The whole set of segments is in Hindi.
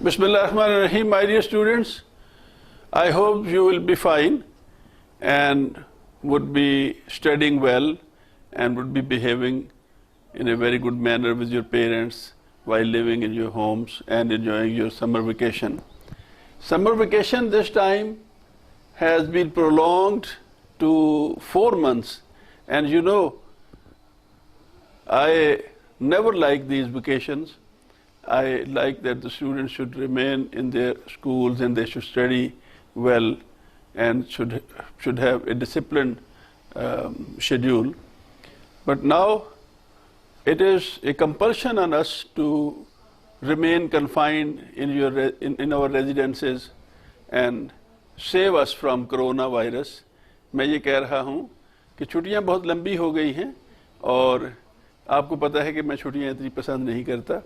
Bismillahirrahmanirrahim, my dear students. I hope you will be fine and would be studying well and would be behaving in a very good manner with your parents while living in your homes and enjoying your summer vacation. Summer vacation this time has been prolonged to 4 months, and you know, I never like these vacations. I like that the students should remain in their schools and they should study well and should have a disciplined schedule. But now it is a compulsion on us to remain confined in our residences and save us from coronavirus. मैं ये कह रहा हूँ कि छुट्टियाँ बहुत लंबी हो गई हैं और आपको पता है कि मैं छुट्टियाँ इतनी पसंद नहीं करता,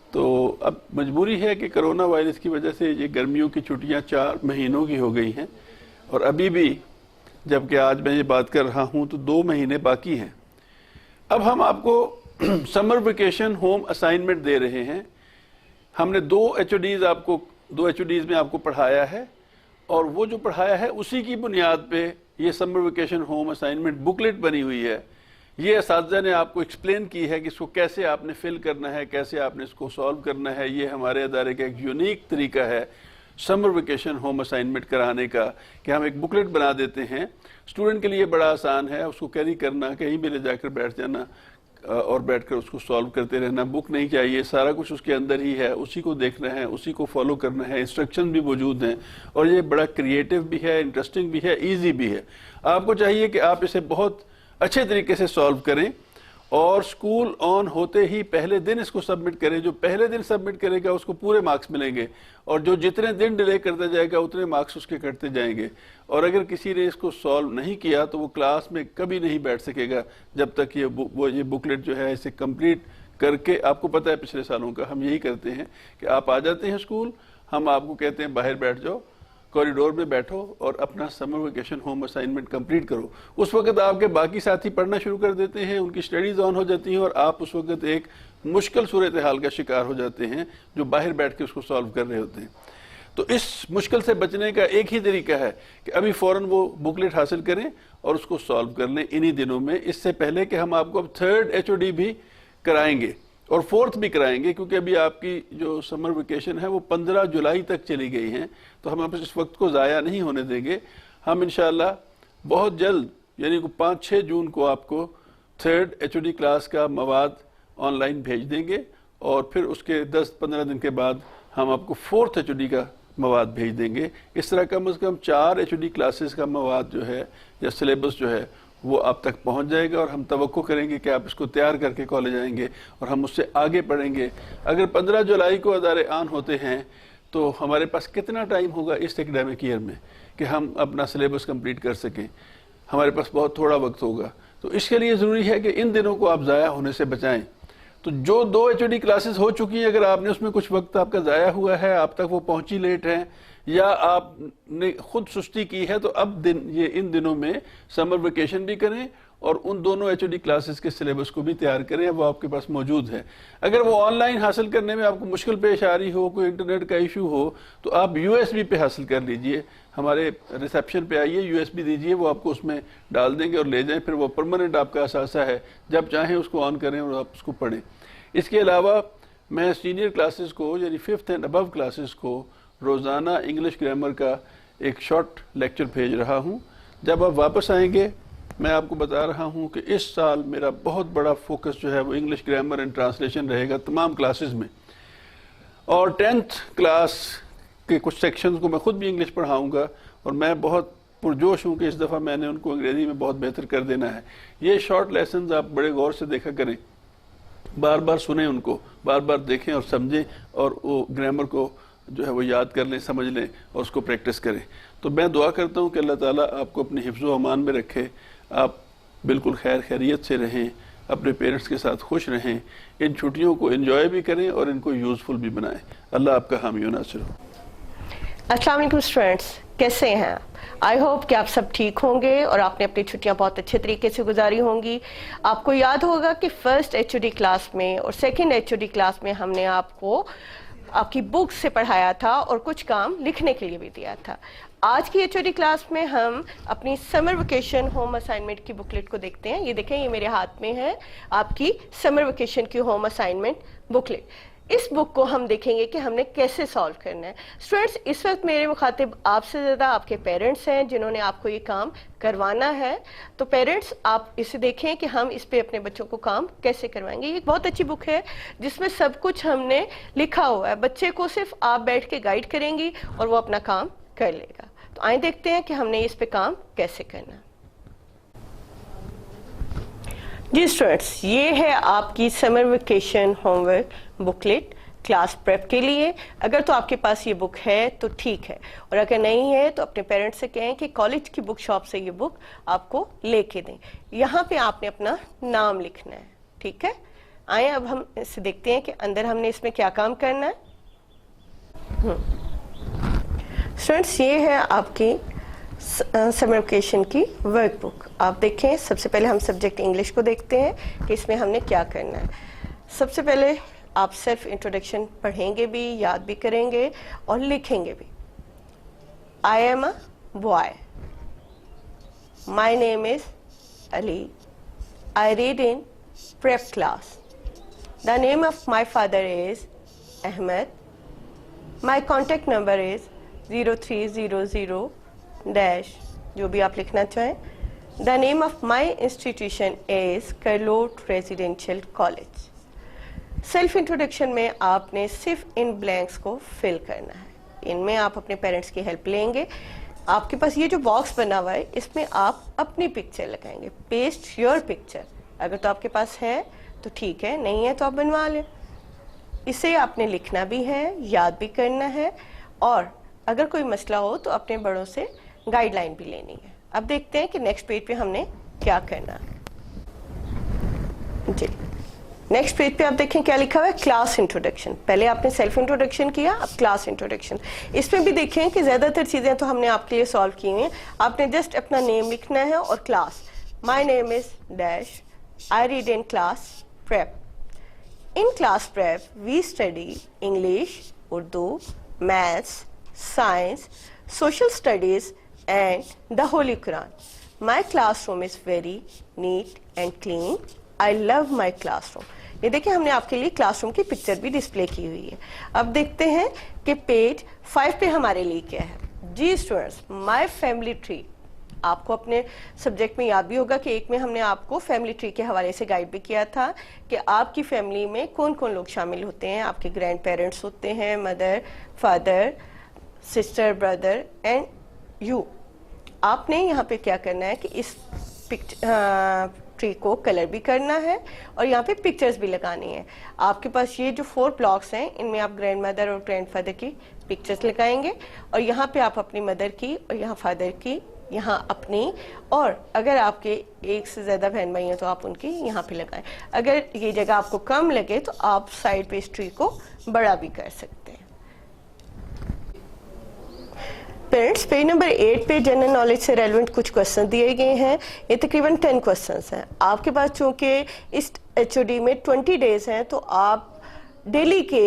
तो अब मजबूरी है कि कोरोना वायरस की वजह से ये गर्मियों की छुट्टियाँ 4 महीनों की हो गई हैं और अभी भी जबकि आज मैं ये बात कर रहा हूँ तो 2 महीने बाकी हैं। अब हम आपको समर वेकेशन होम असाइनमेंट दे रहे हैं। हमने 2 HODs में आपको पढ़ाया है और वो जो पढ़ाया है उसी की बुनियाद पे ये summer vacation home assignment booklet बनी हुई है। ये असातिज़ा ने आपको एक्सप्लेन की है कि इसको कैसे आपने फिल करना है, कैसे आपने इसको सॉल्व करना है। ये हमारे अदारे का एक यूनिक तरीका है समर वेकेशन होम असाइनमेंट कराने का कि हम एक बुकलेट बना देते हैं। स्टूडेंट के लिए बड़ा आसान है, उसको कैरी करना, कहीं भी ले जाकर बैठ जाना और बैठकर उसको सॉल्व करते रहना। बुक नहीं चाहिए, सारा कुछ उसके अंदर ही है, उसी को देखना है, उसी को फॉलो करना है। इंस्ट्रक्शन भी मौजूद हैं और ये बड़ा क्रिएटिव भी है, इंटरेस्टिंग भी है, ईजी भी है। आपको चाहिए कि आप इसे बहुत अच्छे तरीके से सॉल्व करें और स्कूल ऑन होते ही पहले दिन इसको सबमिट करें। जो पहले दिन सबमिट करेगा उसको पूरे मार्क्स मिलेंगे और जो जितने दिन डिले करता जाएगा उतने मार्क्स उसके कटते जाएंगे। और अगर किसी ने इसको सॉल्व नहीं किया तो वो क्लास में कभी नहीं बैठ सकेगा जब तक ये बुकलेट जो है इसे कंप्लीट करके। आपको पता है पिछले सालों का हम यही करते हैं कि आप आ जाते हैं स्कूल, हम आपको कहते हैं बाहर बैठ जाओ, कॉरिडोर में बैठो और अपना summer vacation home assignment complete करो। उस वक्त आपके बाकी साथी पढ़ना शुरू कर देते हैं, उनकी स्टडीज़ ऑन हो जाती हैं और आप उस वक्त एक मुश्किल सूरत हाल का शिकार हो जाते हैं जो बाहर बैठ के उसको सॉल्व कर रहे होते हैं। तो इस मुश्किल से बचने का एक ही तरीका है कि अभी फ़ौरन वो बुकलेट हासिल करें और उसको सॉल्व कर लें इन्हीं दिनों में, इससे पहले कि हम आपको अब 3rd HOD भी कराएंगे और 4th भी कराएंगे, क्योंकि अभी आपकी जो समर वेकेशन है वो 15 जुलाई तक चली गई हैं। तो हम इस वक्त को ज़ाया नहीं होने देंगे। हम इंशाल्लाह बहुत जल्द यानी कि 5-6 जून को आपको 3rd HOD क्लास का मवाद ऑनलाइन भेज देंगे और फिर उसके 10-15 दिन के बाद हम आपको 4th HOD का मवाद भेज देंगे। इस तरह कम से कम 4 HOD क्लासेस का मवाद जो है या सिलेबस जो है वो आप तक पहुंच जाएगा और हम तवक्को करेंगे कि आप इसको तैयार करके कॉलेज आएंगे और हम उससे आगे पढ़ेंगे। अगर 15 जुलाई को अदारे आन होते हैं तो हमारे पास कितना टाइम होगा इस एकेडमिक ईयर में कि हम अपना सिलेबस कंप्लीट कर सकें? हमारे पास बहुत थोड़ा वक्त होगा। तो इसके लिए ज़रूरी है कि इन दिनों को आप ज़ाया होने से बचाएं। तो जो 2 HOD क्लासेस हो चुकी हैं, अगर आपने उसमें कुछ वक्त आपका ज़ाया हुआ है, आप तक वो पहुंची लेट हैं या आपने खुद सुस्ती की है, तो अब इन दिनों में समर वेकेशन भी करें और उन दोनों HOD क्लासेस के सिलेबस को भी तैयार करें। वो आपके पास मौजूद है। अगर वो ऑनलाइन हासिल करने में आपको मुश्किल पेश आ रही हो, कोई इंटरनेट का इशू हो, तो आप USB पे हासिल कर लीजिए। हमारे रिसेप्शन पे आइए, USB दीजिए, वो आपको उसमें डाल देंगे और ले जाएं। फिर वो परमानेंट आपका असासा है, जब चाहें उसको ऑन करें और आप उसको पढ़ें। इसके अलावा मैं सीनियर क्लासेस को यानी 5th एंड अबव क्लासेस को रोज़ाना इंग्लिश ग्रामर का एक शॉर्ट लेक्चर भेज रहा हूँ। जब आप वापस आएंगे मैं आपको बता रहा हूँ कि इस साल मेरा बहुत बड़ा फोकस जो है वो इंग्लिश ग्रामर एंड ट्रांसलेशन रहेगा तमाम क्लासेस में। और 10th क्लास के कुछ सेक्शंस को मैं खुद भी इंग्लिश पढ़ाऊँगा और मैं बहुत पुरजोश हूँ कि इस दफ़ा मैंने उनको अंग्रेज़ी में बहुत बेहतर कर देना है। ये शॉर्ट लेसन्स आप बड़े गौर से देखा करें, बार बार सुने उनको, बार बार देखें और समझें और वो ग्रामर को जो है वो याद कर लें, समझ लें और उसको प्रैक्टिस करें। तो मैं दुआ करता हूँ कि अल्लाह ताला आपको अपने हिफ्ज़ व अमान में रखे, आप बिल्कुल खैर खैरियत से रहें, अपने पेरेंट्स के साथ खुश रहें, इन छुट्टियों को एंजॉय भी करें और इनको यूज़फुल भी बनाएं। अल्लाह आपका हामी व नासिर हो। अस्सलाम वालेकुम स्टूडेंट्स, कैसे हैं आप? आई होप कि आप सब ठीक होंगे और आपने अपनी छुट्टियां बहुत अच्छे तरीके से गुजारी होंगी। आपको याद होगा कि फर्स्ट HOD क्लास में और सेकंड HOD क्लास में हमने आपको आपकी बुक से पढ़ाया था और कुछ काम लिखने के लिए भी दिया था। आज की HOD क्लास में हम अपनी समर वेकेशन होम असाइनमेंट की बुकलेट को देखते हैं। ये देखें, ये मेरे हाथ में है आपकी समर वेकेशन की होम असाइनमेंट बुकलेट। इस बुक को हम देखेंगे कि हमने कैसे सॉल्व करना है। स्टूडेंट्स, इस वक्त मेरे मुखातिब आपसे ज़्यादा आपके पेरेंट्स हैं जिन्होंने आपको ये काम करवाना है। तो पेरेंट्स, आप इसे देखें कि हम इस पे अपने बच्चों को काम कैसे करवाएंगे। ये एक बहुत अच्छी बुक है जिसमें सब कुछ हमने लिखा हुआ है। बच्चे को सिर्फ आप बैठ के गाइड करेंगी और वो अपना काम कर लेगा। तो आइए देखते हैं कि हमने इस पे काम कैसे करना है। जी स्टूडेंट्स, ये है आपकी summer vacation homework booklet class prep के लिए। अगर तो आपके पास ये बुक है तो ठीक है, और अगर नहीं है तो अपने पेरेंट्स से कहें कि कॉलेज की बुक शॉप से ये बुक आपको लेके दें। यहाँ पे आपने अपना नाम लिखना है, ठीक है। आए अब हम इसे देखते हैं कि अंदर हमने इसमें क्या काम करना है। स्टूडेंट्स, ये है आपकी समर वेकेशन की वर्कबुक। आप देखें, सबसे पहले हम सब्जेक्ट इंग्लिश को देखते हैं कि इसमें हमने क्या करना है। सबसे पहले आप सेल्फ इंट्रोडक्शन पढ़ेंगे भी, याद भी करेंगे और लिखेंगे भी। I am a boy, my name is Ali, I read in prep class, the name of my father is Ahmad, my contact number is 0300 dash, जो भी आप लिखना चाहें। The name of my institution is करलोट रेजिडेंशियल कॉलेज। सेल्फ इंट्रोडक्शन में आपने सिर्फ इन ब्लैंक्स को फिल करना है। इनमें आप अपने पेरेंट्स की हेल्प लेंगे। आपके पास ये जो बॉक्स बना हुआ है, इसमें आप अपनी पिक्चर लगाएंगे। Paste your picture. अगर तो आपके पास है तो ठीक है, नहीं है तो आप बनवा लें। इसे आपने लिखना भी है, याद भी करना है, और अगर कोई मसला हो तो अपने बड़ों से गाइडलाइन भी लेनी है। अब देखते हैं कि नेक्स्ट पेज पे हमने क्या करना है। जी, नेक्स्ट पेज पे आप देखें क्या लिखा हुआ है, क्लास इंट्रोडक्शन। पहले आपने सेल्फ इंट्रोडक्शन किया, अब क्लास इंट्रोडक्शन। इसमें भी देखें कि ज़्यादातर चीज़ें तो हमने आपके लिए सॉल्व की हुई हैं। आपने जस्ट अपना नेम लिखना है और class. My name is dash, I read in class prep. In class prep we study English, Urdu, maths, science, social studies and the Holy Quran. My classroom is very neat and clean. I love my classroom. ये देखिए, हमने आपके लिए क्लासरूम की पिक्चर भी डिस्प्ले की हुई है। अब देखते हैं कि पेज 5 पे हमारे लिए क्या है। जी स्टूडेंट्स, माय फैमिली ट्री। आपको अपने सब्जेक्ट में याद भी होगा कि एक में हमने आपको फैमिली ट्री के हवाले से गाइड भी किया था कि आपकी फैमिली में कौन कौन लोग शामिल होते हैं। आपके ग्रैंड पेरेंट्स होते हैं, mother, father, sister, brother and you. आपने यहाँ पे क्या करना है कि इस ट्री को कलर भी करना है और यहाँ पे पिक्चर्स भी लगानी है। आपके पास ये जो 4 ब्लॉक्स हैं, इनमें आप ग्रैंड मदर और ग्रैंड फादर की पिक्चर्स लगाएंगे, और यहाँ पे आप अपनी मदर की, और यहाँ फादर की, यहाँ अपनी, और अगर आपके एक से ज़्यादा बहन भाई हैं तो आप उनकी यहाँ पे लगाएं। अगर ये जगह आपको कम लगे तो आप साइड पे इस ट्री को बड़ा भी कर सकते हैं। पेरेंट्स, पेज नंबर 8 पे जनरल नॉलेज से रेलिवेंट कुछ क्वेश्चन दिए गए हैं। ये तकरीबन 10 क्वेश्चंस हैं। आपके पास चूँकि इस HOD में 20 डेज हैं, तो आप डेली के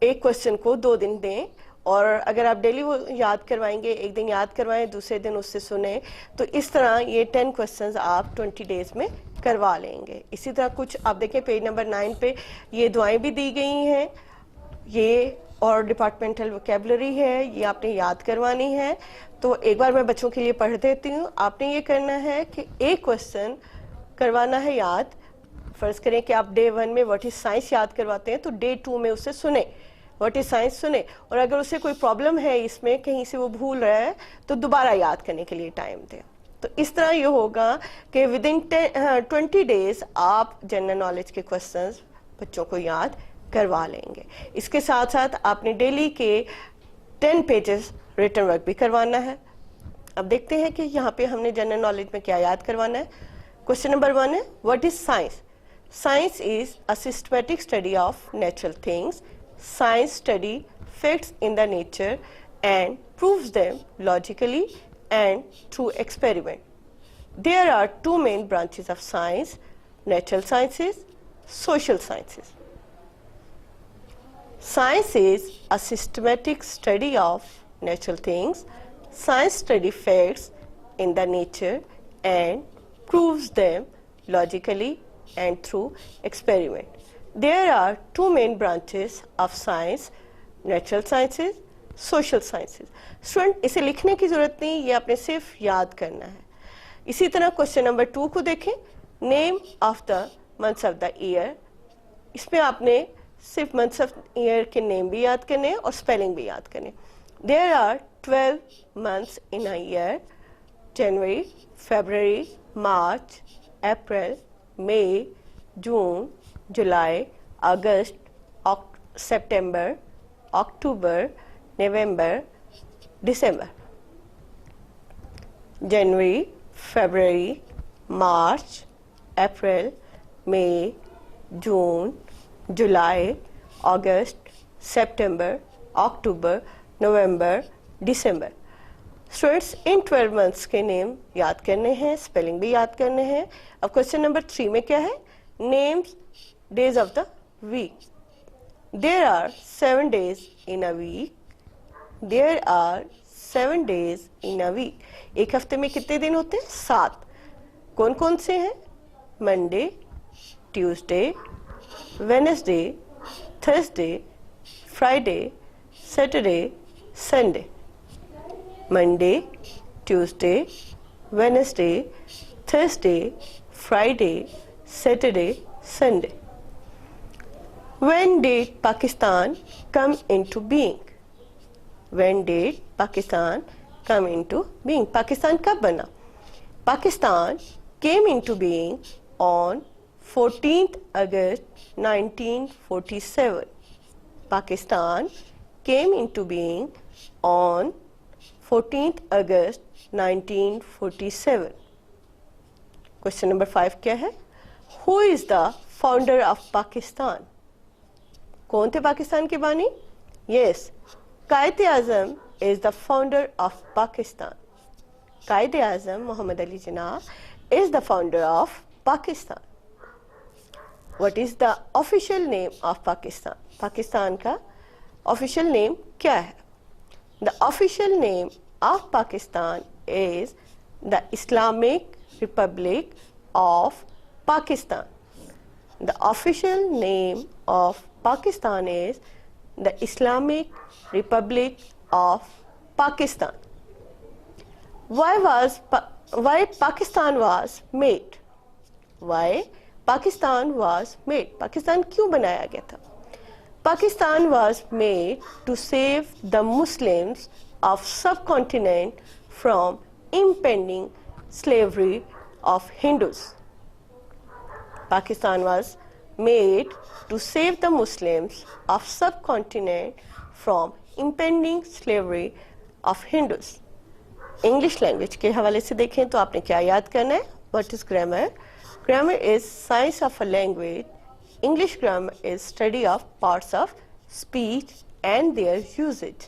एक क्वेश्चन को 2 दिन दें, और अगर आप डेली वो याद करवाएंगे, एक दिन याद करवाएं, दूसरे दिन उससे सुने, तो इस तरह ये 10 क्वेश्चंस आप 20 डेज में करवा लेंगे। इसी तरह कुछ आप देखें पेज नंबर 9 पे ये दुआएं भी दी गई हैं, ये और डिपार्टमेंटल वोकेबलरी है, ये आपने याद करवानी है। तो एक बार मैं बच्चों के लिए पढ़ देती हूँ। आपने ये करना है कि एक क्वेश्चन करवाना है याद। फर्ज करें कि आप डे 1 में व्हाट इज साइंस याद करवाते हैं, तो डे 2 में उसे सुने, व्हाट इज साइंस सुने, और अगर उसे कोई प्रॉब्लम है इसमें, कहीं से वो भूल रहा है, तो दोबारा याद करने के लिए टाइम दें। तो इस तरह ये होगा कि विदिन 20 डेज आप जनरल नॉलेज के क्वेश्चंस बच्चों को याद करवा लेंगे। इसके साथ साथ आपने डेली के 10 पेजेस रिटन वर्क भी करवाना है। अब देखते हैं कि यहाँ पे हमने जनरल नॉलेज में क्या याद करवाना है। क्वेश्चन नंबर 1 है, what is science? Science is a systematic study of natural things. Science study facts in the nature and proves them logically and through experiment. There are 2 main branches of science, natural sciences, social sciences. Science is a systematic study of natural things. Science study facts in the nature and proves them logically and through experiment. There are two main branches of science, natural sciences, social sciences. Student इसे लिखने की जरूरत नहीं, ये आपने सिर्फ याद करना है. इसी तरह क्वेश्चन नंबर 2 को देखें. Name of the months of the year. इसमें आपने सिर्फ मंथ्स ऑफ ईयर के नेम भी याद करने हैं और स्पेलिंग भी याद करने. There are 12 months in a year. January, February, March, April, May, June, July, August, September, October, November, December. January, February, March, April, May, June, July, August, September, October, November, December. Students इन 12 मंथ्स के नेम याद करने हैं, स्पेलिंग भी याद करने हैं. अब क्वेश्चन नंबर 3 में क्या है? Names days of the week. There are 7 days in a week. There are 7 days in a week. एक हफ्ते में कितने दिन होते हैं? 7. कौन कौन से हैं? Monday, Tuesday, Wednesday, Thursday, Friday, Saturday, Sunday. Monday, Tuesday, Wednesday, Thursday, Friday, Saturday, Sunday. When did Pakistan come into being? When did Pakistan come into being? Pakistan कब बना? Pakistan came into being on 14th August 1947. Pakistan came into being on 14th August 1947. Question number 5 क्या है? Who is the founder of Pakistan? कौन थे पाकिस्तान के बानी? Yes, Quaid-e-Azam is the founder of Pakistan. Quaid-e-Azam Mohammad Ali Jinnah is the founder of Pakistan. What is the official name of Pakistan? Pakistan का official name क्या है? The official name of Pakistan is the Islamic Republic of Pakistan. The official name of Pakistan is the Islamic Republic of Pakistan. Why Pakistan was made? Why Pakistan was made? Pakistan क्यों बनाया गया था? Pakistan was made to save the Muslims of subcontinent from impending slavery of Hindus. Pakistan was made to save the Muslims of subcontinent from impending slavery of Hindus. English language के हवाले से देखें तो आपने क्या याद करना है? What is grammar? Grammar is science of a language. English grammar is study of parts of speech and their usage.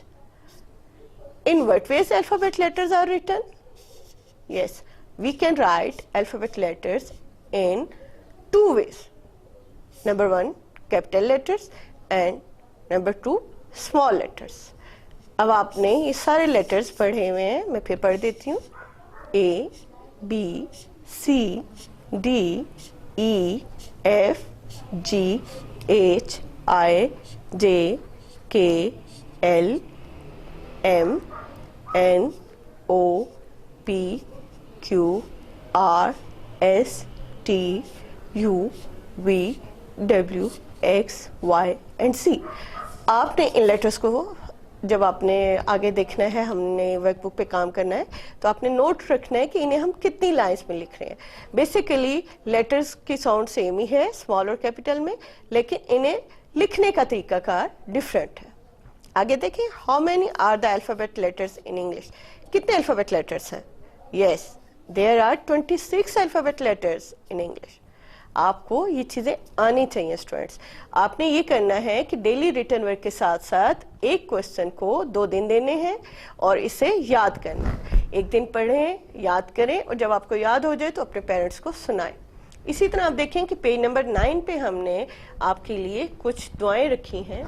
In what ways alphabet letters are written? Yes, we can write alphabet letters in 2 ways. Number 1, capital letters and number 2, small letters. अब आपने ये सारे letters पढ़े हुए हैं, मैं फिर पढ़ देती हूँ. A, B, C, D, E, F, G, H, I, J, K, L, M, N, O, P, Q, R, S, T, U, V, W, X, Y and C. आपने इन लेटर्स को जब आपने आगे देखना है, हमने वर्कबुक पे काम करना है, तो आपने नोट रखना है कि इन्हें हम कितनी लाइंस में लिख रहे हैं. बेसिकली लेटर्स की साउंड सेम ही है स्मॉल और कैपिटल में, लेकिन इन्हें लिखने का तरीकाकार डिफरेंट है. आगे देखें, how many are the alphabet letters in English? कितने अल्फाबेट लेटर्स हैं? Yes, there are 26 alphabet letters in English. आपको ये चीज़ें आनी चाहिए स्टूडेंट्स. आपने ये करना है कि डेली रिटन वर्क के साथ साथ एक क्वेश्चन को 2 दिन देने हैं और इसे याद करना है. एक दिन पढ़ें, याद करें और जब आपको याद हो जाए तो अपने पेरेंट्स को सुनाएं. इसी तरह आप देखें कि पेज नंबर 9 पे हमने आपके लिए कुछ दुआएं रखी हैं.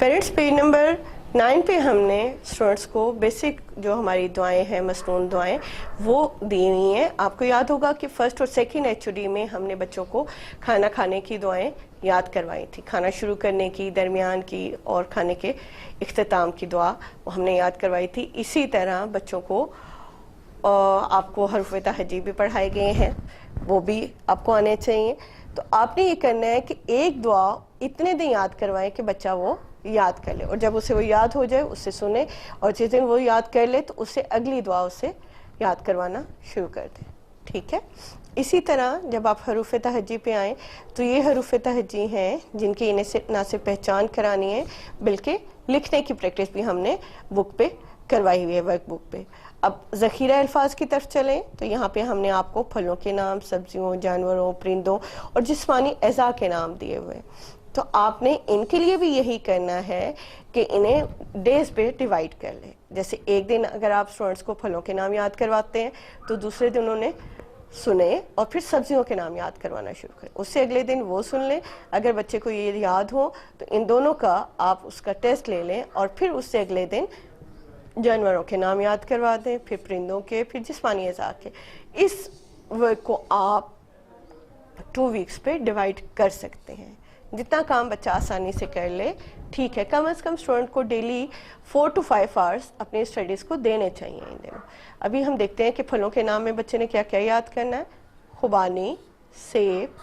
पेरेंट्स पेज नंबर 9 पे हमने स्टूडेंट्स को बेसिक जो हमारी दुआएं हैं, मसनून दुआएं, वो दी हुई हैं। आपको याद होगा कि फर्स्ट और सेकंड एचओडी में हमने बच्चों को खाना खाने की दुआएं याद करवाई थी। खाना शुरू करने की, दरमियान की और खाने के इख्तिताम की दुआ वो हमने याद करवाई थी। इसी तरह बच्चों को आपको हरफ तहज्जी भी पढ़ाए गए हैं, वो भी आपको आने चाहिए। तो आपने ये करना है कि एक दुआ इतने दिन याद करवाएं कि बच्चा वो याद कर ले, और जब उसे वो याद हो जाए उससे सुने, और जिस दिन वो याद कर ले तो उससे अगली दुआ उसे याद करवाना शुरू कर दें। ठीक है। इसी तरह जब आप हरूफ तहज्जी पे आएँ तो ये हरूफ तहज्जी हैं जिनकी इन्हें से ना सिर्फ पहचान करानी है बल्कि लिखने की प्रैक्टिस भी हमने बुक पे करवाई हुई है, वर्क बुक पे। अब ज़ख़ीरा अल्फाज की तरफ चलें तो यहाँ पे हमने आपको फलों के नाम, सब्जियों, जानवरों, परिंदों और जिस्मानी अज़ा के नाम दिए हुए हैं। तो आपने इनके लिए भी यही करना है कि इन्हें डेज पे डिवाइड कर लें। जैसे एक दिन अगर आप स्टूडेंट्स को फलों के नाम याद करवाते हैं तो दूसरे दिन उन्हें सुने और फिर सब्जियों के नाम याद करवाना शुरू करें, उससे अगले दिन वो सुन लें। अगर बच्चे को ये याद हो तो इन दोनों का आप उसका टेस्ट ले लें और फिर उससे अगले दिन जानवरों के नाम याद करवा दें, फिर परिंदों के, फिर जिस्मानी अज़ा के। इस वर्क को आप 2 वीक्स पे डिवाइड कर सकते हैं। जितना काम बच्चा आसानी से कर ले ठीक है। कम से कम स्टूडेंट को डेली 4 to 5 आवर्स अपने स्टडीज़ को देने चाहिए इन दिनों। अभी हम देखते हैं कि फलों के नाम में बच्चे ने क्या क्या याद करना है। खुबानी, सेब,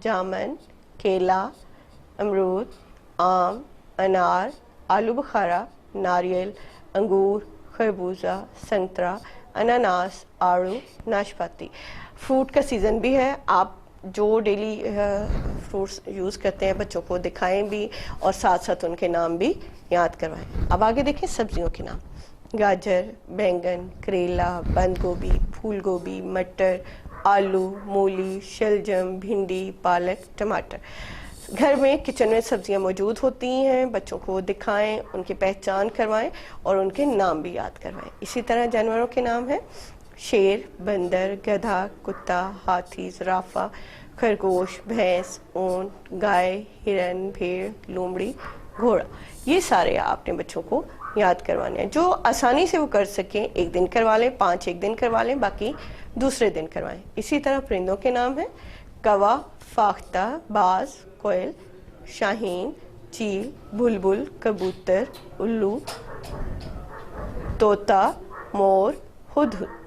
जामुन, केला, अमरूद, आम, अनार, आलू बुखारा, नारियल, अंगूर, खरबूजा, संतरा, अनानास, आड़ू, नाशपाती। फ्रूट का सीज़न भी है, आप जो डेली फ्रूट्स यूज़ करते हैं बच्चों को दिखाएं भी और साथ साथ उनके नाम भी याद करवाएं। अब आगे देखें सब्जियों के नाम। गाजर, बैंगन, करेला, बंद गोभी, फूल गोभी, मटर, आलू, मूली, शलजम, भिंडी, पालक, टमाटर। घर में किचन में सब्जियां मौजूद होती हैं, बच्चों को दिखाएं, उनकी पहचान करवाएं और उनके नाम भी याद करवाएं। इसी तरह जानवरों के नाम हैं शेर, बंदर, गधा, कुत्ता, हाथी, ज़राफ़ा, खरगोश, भैंस, ऊंट, गाय, हिरन, भेड़, लोमड़ी, घोड़ा। ये सारे आपने बच्चों को याद करवाने हैं। जो आसानी से वो कर सकें एक दिन करवा लें, 5 एक दिन करवा लें, बाकी दूसरे दिन करवाएं। इसी तरह परिंदों के नाम हैं कौवा, फाख्ता, बाज, कोयल, शाहीन, चील, बुलबुल, कबूतर, उल्लू, तोता, मोर, हुदहुद।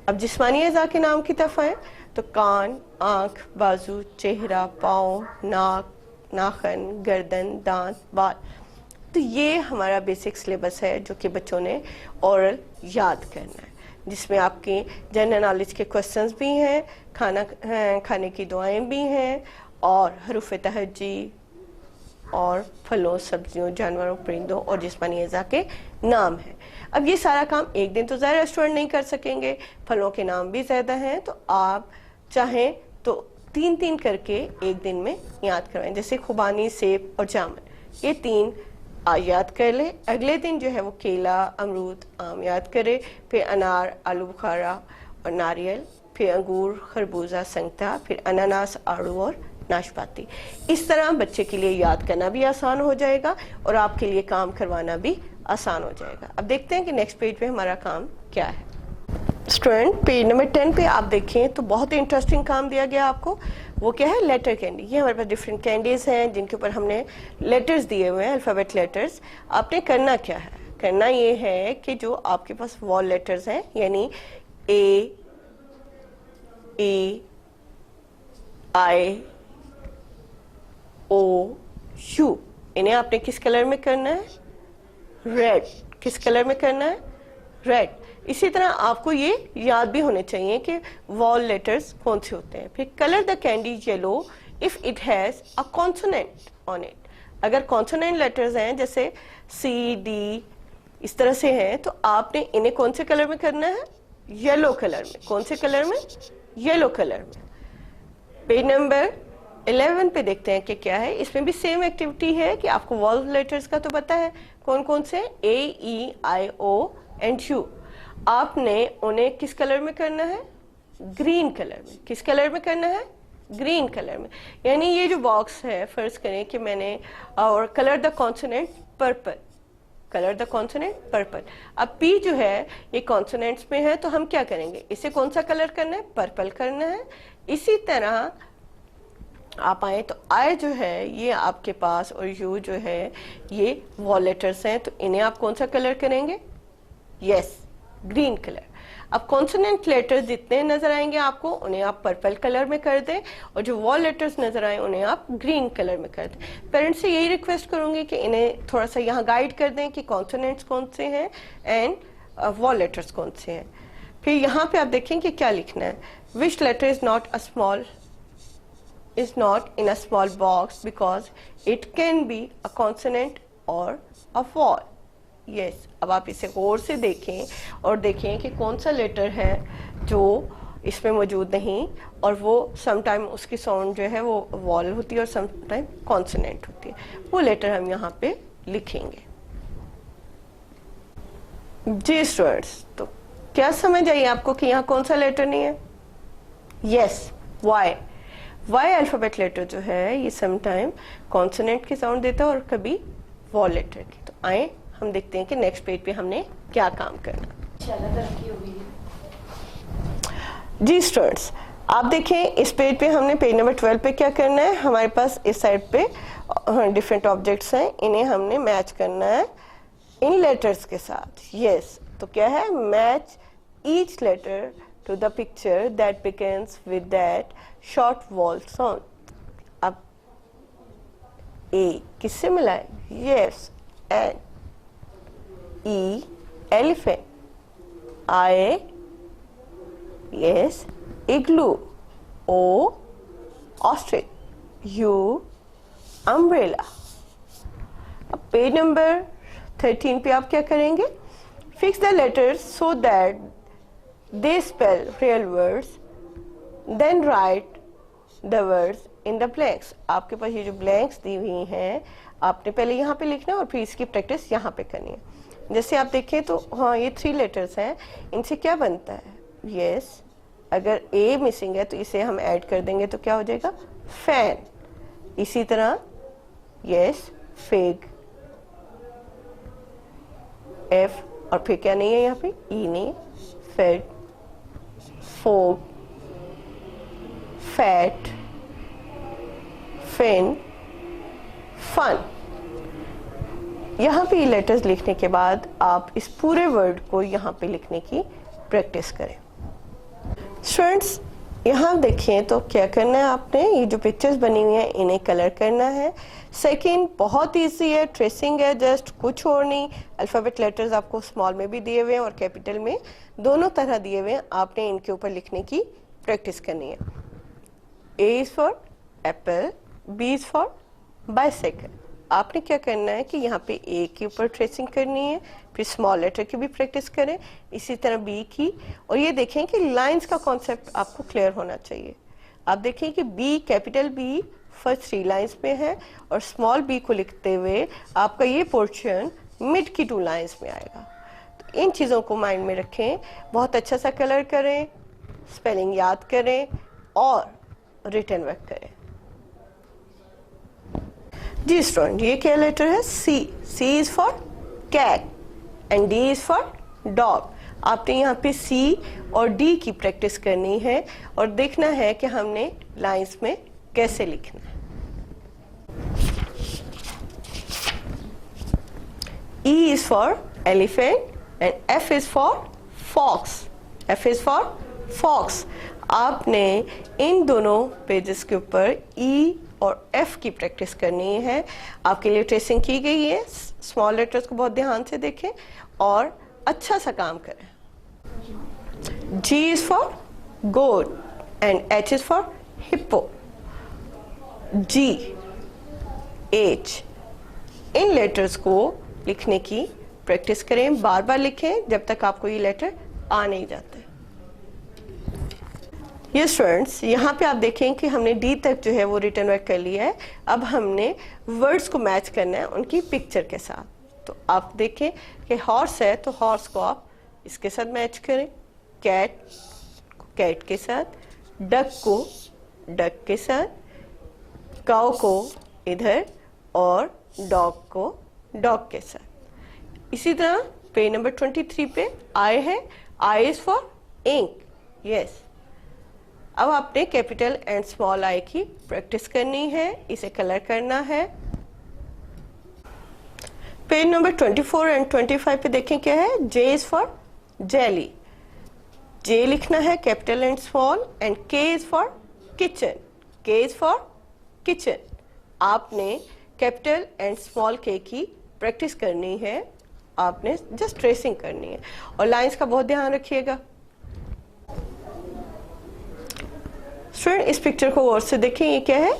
अब जिस्मानी अज़ा के नाम की तरफ आए तो कान, आँख, बाजू, चेहरा, पाँव, नाक, नाखन, गर्दन, दांत, बाल। तो ये हमारा बेसिक सिलेबस है जो कि बच्चों ने ओरल याद करना है, जिसमें आपके जनरल नॉलेज के क्वेश्चंस भी हैं, खाने की दुआएं भी हैं और हरूफ तहज्जी और फलों, सब्जियों, जानवरों, परिंदों और जिस्मानी अज़ा के नाम हैं। अब ये सारा काम एक दिन तो ज़्यादा स्टूडेंट नहीं कर सकेंगे, फलों के नाम भी ज़्यादा हैं, तो आप चाहें तो 3-3 करके एक दिन में याद करवाएं। जैसे खुबानी, सेब और जामुन, ये 3 आज याद कर ले। अगले दिन जो है वो केला, अमरूद, आम याद करें, फिर अनार, आलू बुखारा और नारियल, फिर अंगूर, खरबूजा, संतरा, फिर अनानास, आड़ू और नाशपाती। इस तरह बच्चे के लिए याद करना भी आसान हो जाएगा और आपके लिए काम करवाना भी आसान हो जाएगा। अब देखते हैं कि नेक्स्ट पेज पे हमारा काम क्या है। स्टूडेंट पेज नंबर 10 पे आप देखें तो बहुत ही इंटरेस्टिंग काम दिया गया आपको। वो क्या है? Letter candy. ये हमारे पास डिफरेंट कैंडीज हैं जिनके ऊपर हमने लेटर्स दिए हुए हैं, अल्फ़ाबेट लेटर्स। आपने करना क्या है? करना ये है कि जो आपके पास वॉल लेटर्स हैं, यानी ए, ई, आई, ओ, यू, इन्हें आपने किस कलर में करना है? रेड। किस कलर में करना है? रेड। इसी तरह आपको ये याद भी होने चाहिए कि वॉल लेटर्स कौन से होते हैं। फिर colour the candy yellow if it has a consonant on it. अगर कॉन्सोनेंट लेटर्स हैं जैसे सी, डी, इस तरह से हैं, तो आपने इन्हें कौन से कलर में करना है? येलो कलर में। कौन से कलर में? येलो कलर में। पेज नंबर 11 पे देखते हैं कि क्या है। इसमें भी सेम एक्टिविटी है कि आपको वॉल लेटर्स का तो पता है कौन कौन से, ए, ई, आई, ओ एंड यू। आपने उन्हें किस कलर में करना है? ग्रीन कलर में। किस कलर में करना है? ग्रीन कलर में। यानी ये जो बॉक्स है, फर्ज करें कि मैंने और colour the consonant purple, colour the consonant purple. अब पी जो है ये कॉन्सोनेंट्स में है, तो हम क्या करेंगे, इसे कौन सा कलर करना है, पर्पल करना है। इसी तरह आप आए तो आई जो है ये आपके पास, और यू जो है ये वॉल लेटर्स हैं, तो इन्हें आप कौन सा कलर करेंगे, यस ग्रीन कलर। अब कॉन्सोनेंट लेटर्स जितने नजर आएंगे आपको उन्हें आप पर्पल कलर में कर दें, और जो वॉल लेटर्स नजर आए उन्हें आप ग्रीन कलर में कर दें। पेरेंट्स से यही रिक्वेस्ट करूंगी कि इन्हें थोड़ा सा यहाँ गाइड कर दें कि कॉन्सोनेंट्स कौन से हैं एंड वॉल लेटर्स कौन से हैं। फिर यहाँ पे आप देखें कि क्या लिखना है, which letter is not in a small box because it can be a consonant or a vowel. Yes, अब आप इसे गौर से देखें और देखें कि कौन सा लेटर है जो इसमें मौजूद नहीं, और वो समटाइम उसकी साउंड जो है वो वॉल होती है और समटाइम कॉन्सोनेंट होती है, वो लेटर हम यहाँ पे लिखेंगे। जी स्टूडेंट्स, तो क्या समझ आई आपको कि यहाँ कौन सा लेटर नहीं है, यस वाई अल्फाबेट लेटर जो है ये समटाइम कॉन्सोनेंट की साउंड देता है और कभी वॉल लेटर की। तो आए हम देखते हैं कि नेक्स्ट पेज पे हमने क्या काम करना। जी स्टूडेंट्स, आप देखें इस पेज पे हमने पेज नंबर 12 पे क्या करना है, हमारे पास इस साइड पे डिफरेंट ऑब्जेक्ट्स हैं, इन्हें हमने मैच करना है इन लेटर्स के साथ। यस, तो क्या है, match each letter to the picture that begins with that short vowel sound. अब A किससे मिला है, yes, and E elephant, I yes igloo, O ostrich, U umbrella। अब पेज नंबर 13 पे आप क्या करेंगे, fix the letters so that they spell real words, then write the words in the blanks। आपके पास ये जो blanks दी हुई हैं आपने पहले यहाँ पे लिखना है और फिर इसकी प्रैक्टिस यहाँ पे करनी है। जैसे आप देखें तो हाँ ये 3 लेटर्स हैं, इनसे क्या बनता है, यस अगर A मिसिंग है तो इसे हम ऐड कर देंगे तो क्या हो जाएगा, फैन। इसी तरह यस फिग, F, और फिर क्या नहीं है यहाँ पे, E नहीं है, fed, fog, fat, fin, fun. यहाँ पे ये लेटर्स लिखने के बाद आप इस पूरे वर्ड को यहाँ पे लिखने की प्रैक्टिस करें। स्टूडेंट्स यहाँ देखिए तो क्या करना है आपने, ये जो पिक्चर्स बनी हुई हैं इन्हें कलर करना है। सेकंड बहुत इजी है, ट्रेसिंग है जस्ट, कुछ और नहीं। अल्फ़ाबेट लेटर्स आपको स्मॉल में भी दिए हुए हैं और कैपिटल में, दोनों तरह दिए हुए हैं, आपने इनके ऊपर लिखने की प्रैक्टिस करनी है। A is for Apple, B is for bicycle. आपने क्या करना है कि यहाँ पे A के ऊपर ट्रेसिंग करनी है, फिर स्मॉल लेटर की भी प्रैक्टिस करें, इसी तरह B की, और ये देखें कि लाइंस का कॉन्सेप्ट आपको क्लियर होना चाहिए। आप देखें कि B, capital B first 3 lines में है और स्मॉल b को लिखते हुए आपका ये पोर्शन मिड की 2 लाइंस में आएगा। तो इन चीज़ों को माइंड में रखें, बहुत अच्छा सा कलर करें, स्पेलिंग याद करें और रिटन वर्क करें। जी स्टूडेंट, ये क्या लेटर है, C। C is for cat and D is for dog. आपने यहाँ पे C और D की प्रैक्टिस करनी है और देखना है कि हमने लाइंस में कैसे लिखना है। E is for elephant and F is for fox. F is for fox. आपने इन दोनों पेजेस के ऊपर E और F की प्रैक्टिस करनी है। आपके लिए ट्रेसिंग की गई है, स्मॉल लेटर्स को बहुत ध्यान से देखें और अच्छा सा काम करें। G is for goat and H is for hippo. G, H, in letters को लिखने की प्रैक्टिस करें, बार बार लिखें जब तक आपको ये लेटर आ नहीं जाते। ये स्टूडेंट्स यहाँ पे आप देखें कि हमने डी तक जो है वो रिटन वर्क कर लिया है। अब हमने वर्ड्स को मैच करना है उनकी पिक्चर के साथ। तो आप देखें कि हॉर्स है तो हॉर्स को आप इसके साथ मैच करें, कैट को कैट के साथ, डक को डक के साथ, काउ को इधर और डॉग को डॉग के साथ। इसी तरह पेज नंबर 23 पे आई है, I is for ink, yes. अब आपने कैपिटल एंड स्मॉल आई की प्रैक्टिस करनी है, इसे कलर करना है। पेज नंबर 24 एंड 25 पे देखें क्या है, जे इज फॉर जेली, जे लिखना है कैपिटल एंड स्मॉल, एंड के इज फॉर किचन, के इज फॉर किचन। आपने कैपिटल एंड स्मॉल के की प्रैक्टिस करनी है, आपने जस्ट ट्रेसिंग करनी है और लाइंस का बहुत ध्यान रखिएगा। स्टूडेंट इस पिक्चर को गौर से देखें, ये क्या है,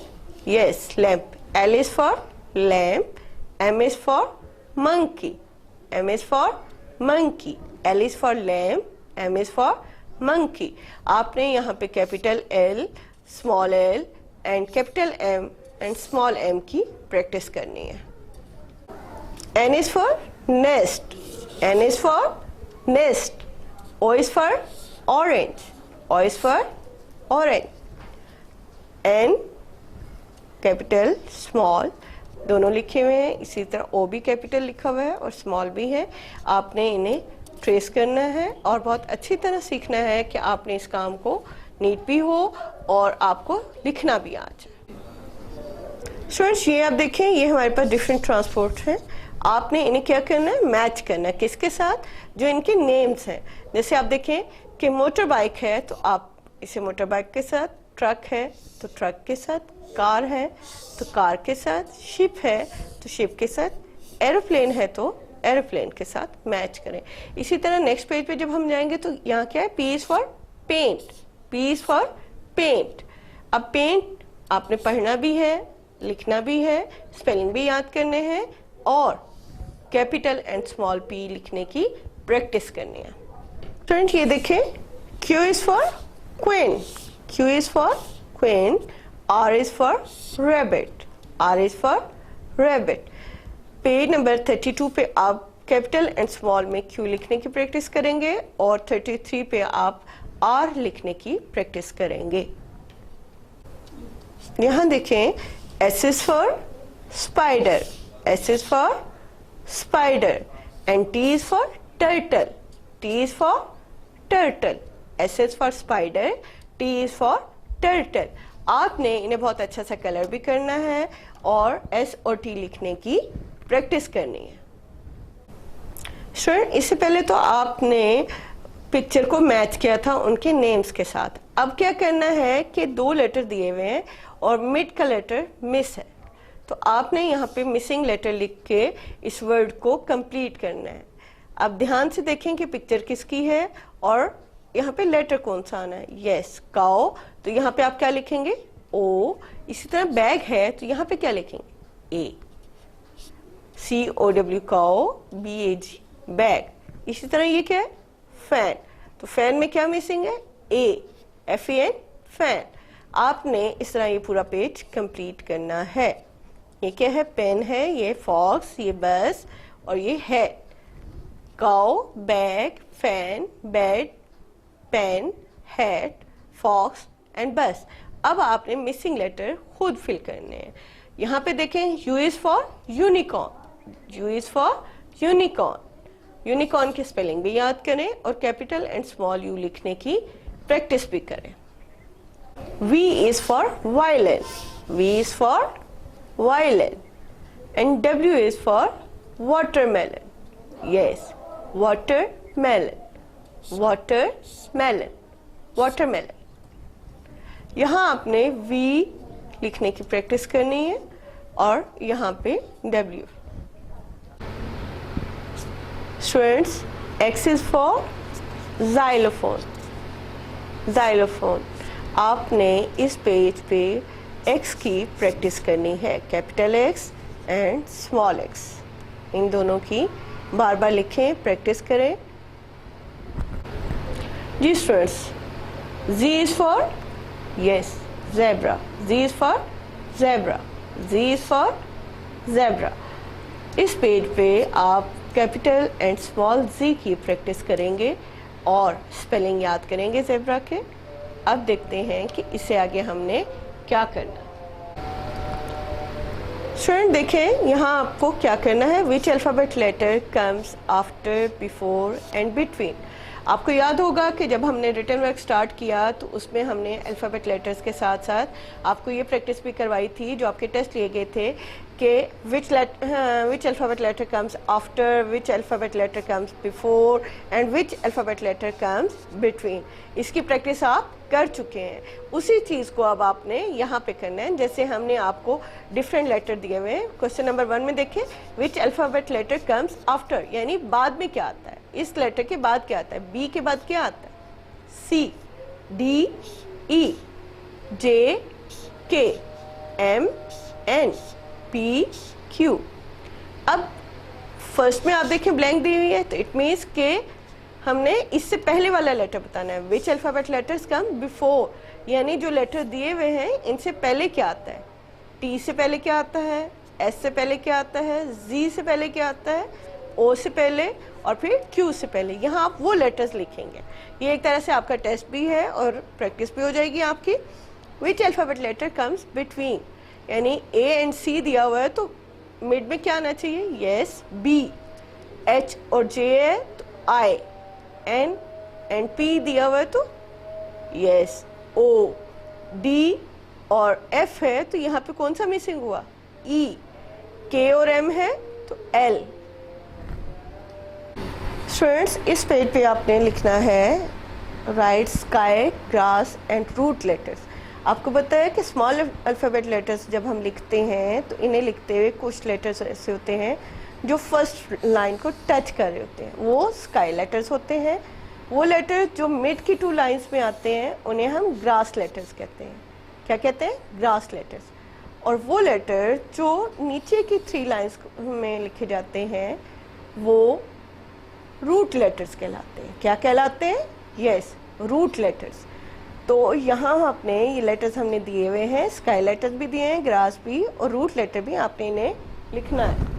yes lamp, L is for lamp, M is for monkey, M is for monkey, L is for lamb, M is for monkey। आपने यहाँ पे capital L, small l and capital M and small m की प्रैक्टिस करनी है। N is for nest, N is for nest, O is for orange, O is for orange, N capital small दोनों लिखे हुए हैं, इसी तरह ओ भी कैपिटल लिखा हुआ है और स्मॉल भी है। आपने इन्हें ट्रेस करना है और बहुत अच्छी तरह सीखना है कि आपने इस काम को नीट भी हो और आपको लिखना भी आ जाए। स्टूडेंट्स ये आप देखें, ये हमारे पास डिफरेंट ट्रांसपोर्ट हैं, आपने इन्हें क्या करना है, मैच करना है किसके साथ, जो इनके नेम्स हैं। जैसे आप देखें कि मोटर बाइक है तो आप इसे मोटर बाइक के साथ, ट्रक है तो ट्रक के साथ, कार है तो कार के साथ, शिप है तो शिप के साथ, एरोप्लेन है तो एरोप्लेन के साथ मैच करें। इसी तरह नेक्स्ट पेज पे जब हम जाएंगे तो यहाँ क्या है, P is for paint, P is for paint. अब पेंट आपने पढ़ना भी है, लिखना भी है, स्पेलिंग भी याद करने हैं और कैपिटल एंड स्मॉल पी लिखने की प्रैक्टिस करनी है। स्टूडेंट ये देखें, Q is for queen, Q is for queen, R is for rabbit, R is for rabbit। Page number 32 पे आप कैपिटल एंड स्मॉल में Q लिखने की प्रैक्टिस करेंगे और 33 पे आप R लिखने की प्रैक्टिस करेंगे। यहाँ देखें, S is for spider, S is for spider, and T is for turtle, T is for turtle, S is for spider, T is for turtle। आपने इन्हें बहुत अच्छा सा कलर भी करना है और S और T लिखने की प्रैक्टिस करनी है। स्टूडेंट इससे पहले तो आपने पिक्चर को मैच किया था उनके नेम्स के साथ। अब क्या करना है कि दो लेटर दिए हुए हैं और मिड का लेटर मिस है, तो आपने यहाँ पे मिसिंग लेटर लिख के इस वर्ड को कंप्लीट करना है। अब ध्यान से देखें कि पिक्चर किसकी है और यहाँ पे लेटर कौन सा आना है, यस काओ, तो यहाँ पे आप क्या लिखेंगे, ओ। इसी तरह बैग है तो यहाँ पे क्या लिखेंगे, ए, COW काओ, BAG बैग। इसी तरह ये क्या है, फैन, तो फैन में क्या मिसिंग है, ए, FAN फैन। आपने इस तरह ये पूरा पेज कंप्लीट करना है। ये क्या है, पेन है, ये फॉक्स, ये बस और ये है cow, bag, fan, bed, pen, hat, fox and bus. अब आपने मिसिंग लेटर खुद फिल करने हैं। यहाँ पे देखें, U is for unicorn, U is for unicorn, unicorn की स्पेलिंग भी याद करें और कैपिटल एंड स्मॉल U लिखने की प्रैक्टिस भी करें। V is for violin, V is for violin, and W is for watermelon, yes watermelon, watermelon, watermelon. यहाँ आपने V लिखने की प्रैक्टिस करनी है और यहाँ पे W। Students X is for xylophone, xylophone। आपने इस पेज पे X की प्रैक्टिस करनी है, capital X and small x, इन दोनों की बार बार लिखें, प्रैक्टिस करें। जी students, Z is for yes zebra, Z is for zebra, Z is for zebra। इस पेज पे आप कैपिटल एंड स्मॉल Z की प्रैक्टिस करेंगे और स्पेलिंग याद करेंगे जेब्रा के। अब देखते हैं कि इससे आगे हमने क्या करना। स्टूडेंट देखें यहाँ आपको क्या करना है, which alphabet letter comes after, before and between. आपको याद होगा कि जब हमने रिटन वर्क स्टार्ट किया तो उसमें हमने अल्फ़ाबेट लेटर्स के साथ साथ आपको ये प्रैक्टिस भी करवाई थी जो आपके टेस्ट लिए गए थे कि which alphabet letter comes after, which alphabet letter comes before and which alphabet letter comes between. इसकी प्रैक्टिस आप कर चुके हैं। उसी चीज़ को अब आपने यहाँ पे करना है। जैसे हमने आपको डिफरेंट लेटर दिए हुए हैं। क्वेश्चन नंबर 1 में देखें, विच अल्फ़ाबेट लेटर कम्स आफ्टर, यानी बाद में क्या आता है, इस लेटर के बाद क्या आता है। बी के बाद क्या आता है, सी, डी, ई, जे, के, एम, एन, पी, क्यू। अब फर्स्ट में आप देखें ब्लैंक दी हुई है, तो इट मीन्स के हमने इससे पहले वाला लेटर बताना है। Which alphabet letters come before, यानी जो लेटर दिए हुए हैं इनसे पहले क्या आता है। टी से पहले क्या आता है, एस से पहले क्या आता है, जी से पहले क्या आता है, ओ से पहले और फिर क्यू से पहले। यहाँ आप वो लेटर्स लिखेंगे। ये एक तरह से आपका टेस्ट भी है और प्रैक्टिस भी हो जाएगी आपकी। विच अल्फ़ाबेट लेटर कम्स बिटवीन, यानी ए एंड सी दिया हुआ है तो मिड में क्या आना चाहिए, यस बी। एच और जे है तो आई, एन एंड पी दिया हुआ है तो यस ओ। डी और एफ है तो यहाँ पे कौन सा मिसिंग हुआ, ई। के और एम है तो एल। स्टूडेंट्स इस पेज पे आपने लिखना है write sky, grass and root letters. आपको पता है कि स्मॉल अल्फ़ाबेट लेटर्स जब हम लिखते हैं तो इन्हें लिखते हुए कुछ लेटर्स ऐसे होते हैं जो फर्स्ट लाइन को टच कर रहे होते हैं, वो स्काई लेटर्स होते हैं। वो लेटर जो मिड की 2 लाइंस में आते हैं उन्हें हम ग्रास लेटर्स कहते हैं। क्या कहते हैं, ग्रास लेटर्स। और वो लेटर जो नीचे की 3 लाइंस में लिखे जाते हैं वो रूट लेटर्स कहलाते हैं। क्या कहलाते हैं, यस रूट लेटर्स। तो यहाँ आपने ये लेटर्स हमने दिए हुए हैं, स्काई लेटर्स भी दिए हैं, ग्रास भी और रूट लेटर भी आपने इन्हें लिखना है।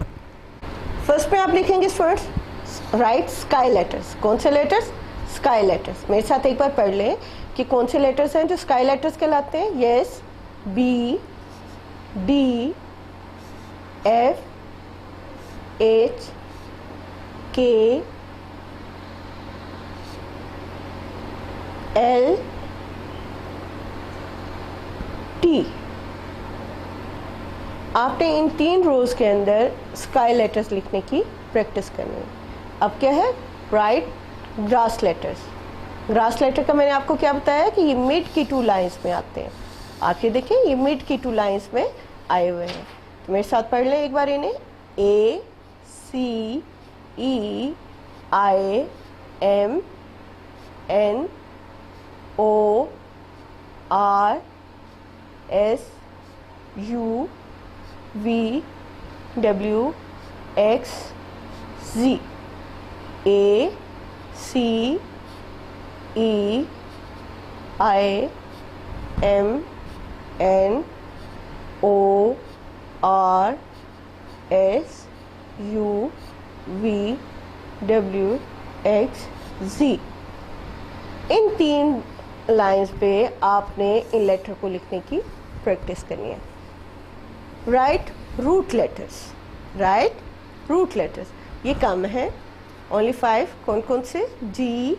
फर्स्ट में आप लिखेंगे स्टूडेंट्स राइट स्काई लेटर्स। कौन से लेटर्स, स्काई लेटर्स। मेरे साथ एक बार पढ़ लें कि कौन से लेटर्स हैं जो स्काई लेटर्स कहलाते हैं। Yes B, D, F, H, K, L, T. आपने इन 3 रोज के अंदर स्काई लेटर्स लिखने की प्रैक्टिस करनी है। अब क्या है, write grass letters. Grass letter का मैंने आपको क्या बताया कि ये मिड की 2 लाइंस में आते हैं। आप ये देखें ये मिड की 2 लाइंस में आए हुए हैं। तो मेरे साथ पढ़ लें एक बार इन्हें, A, C, E, I, M, N, O, R, S, U, V, W, X, G. A, C, E, I, M, N, O, R, S, U, V, W, X, G. इन 3 लाइंस पे आपने इन लेटर को लिखने की प्रैक्टिस करनी है। Write root letters, write root letters ये कम है, ओनली 5। कौन कौन से, G,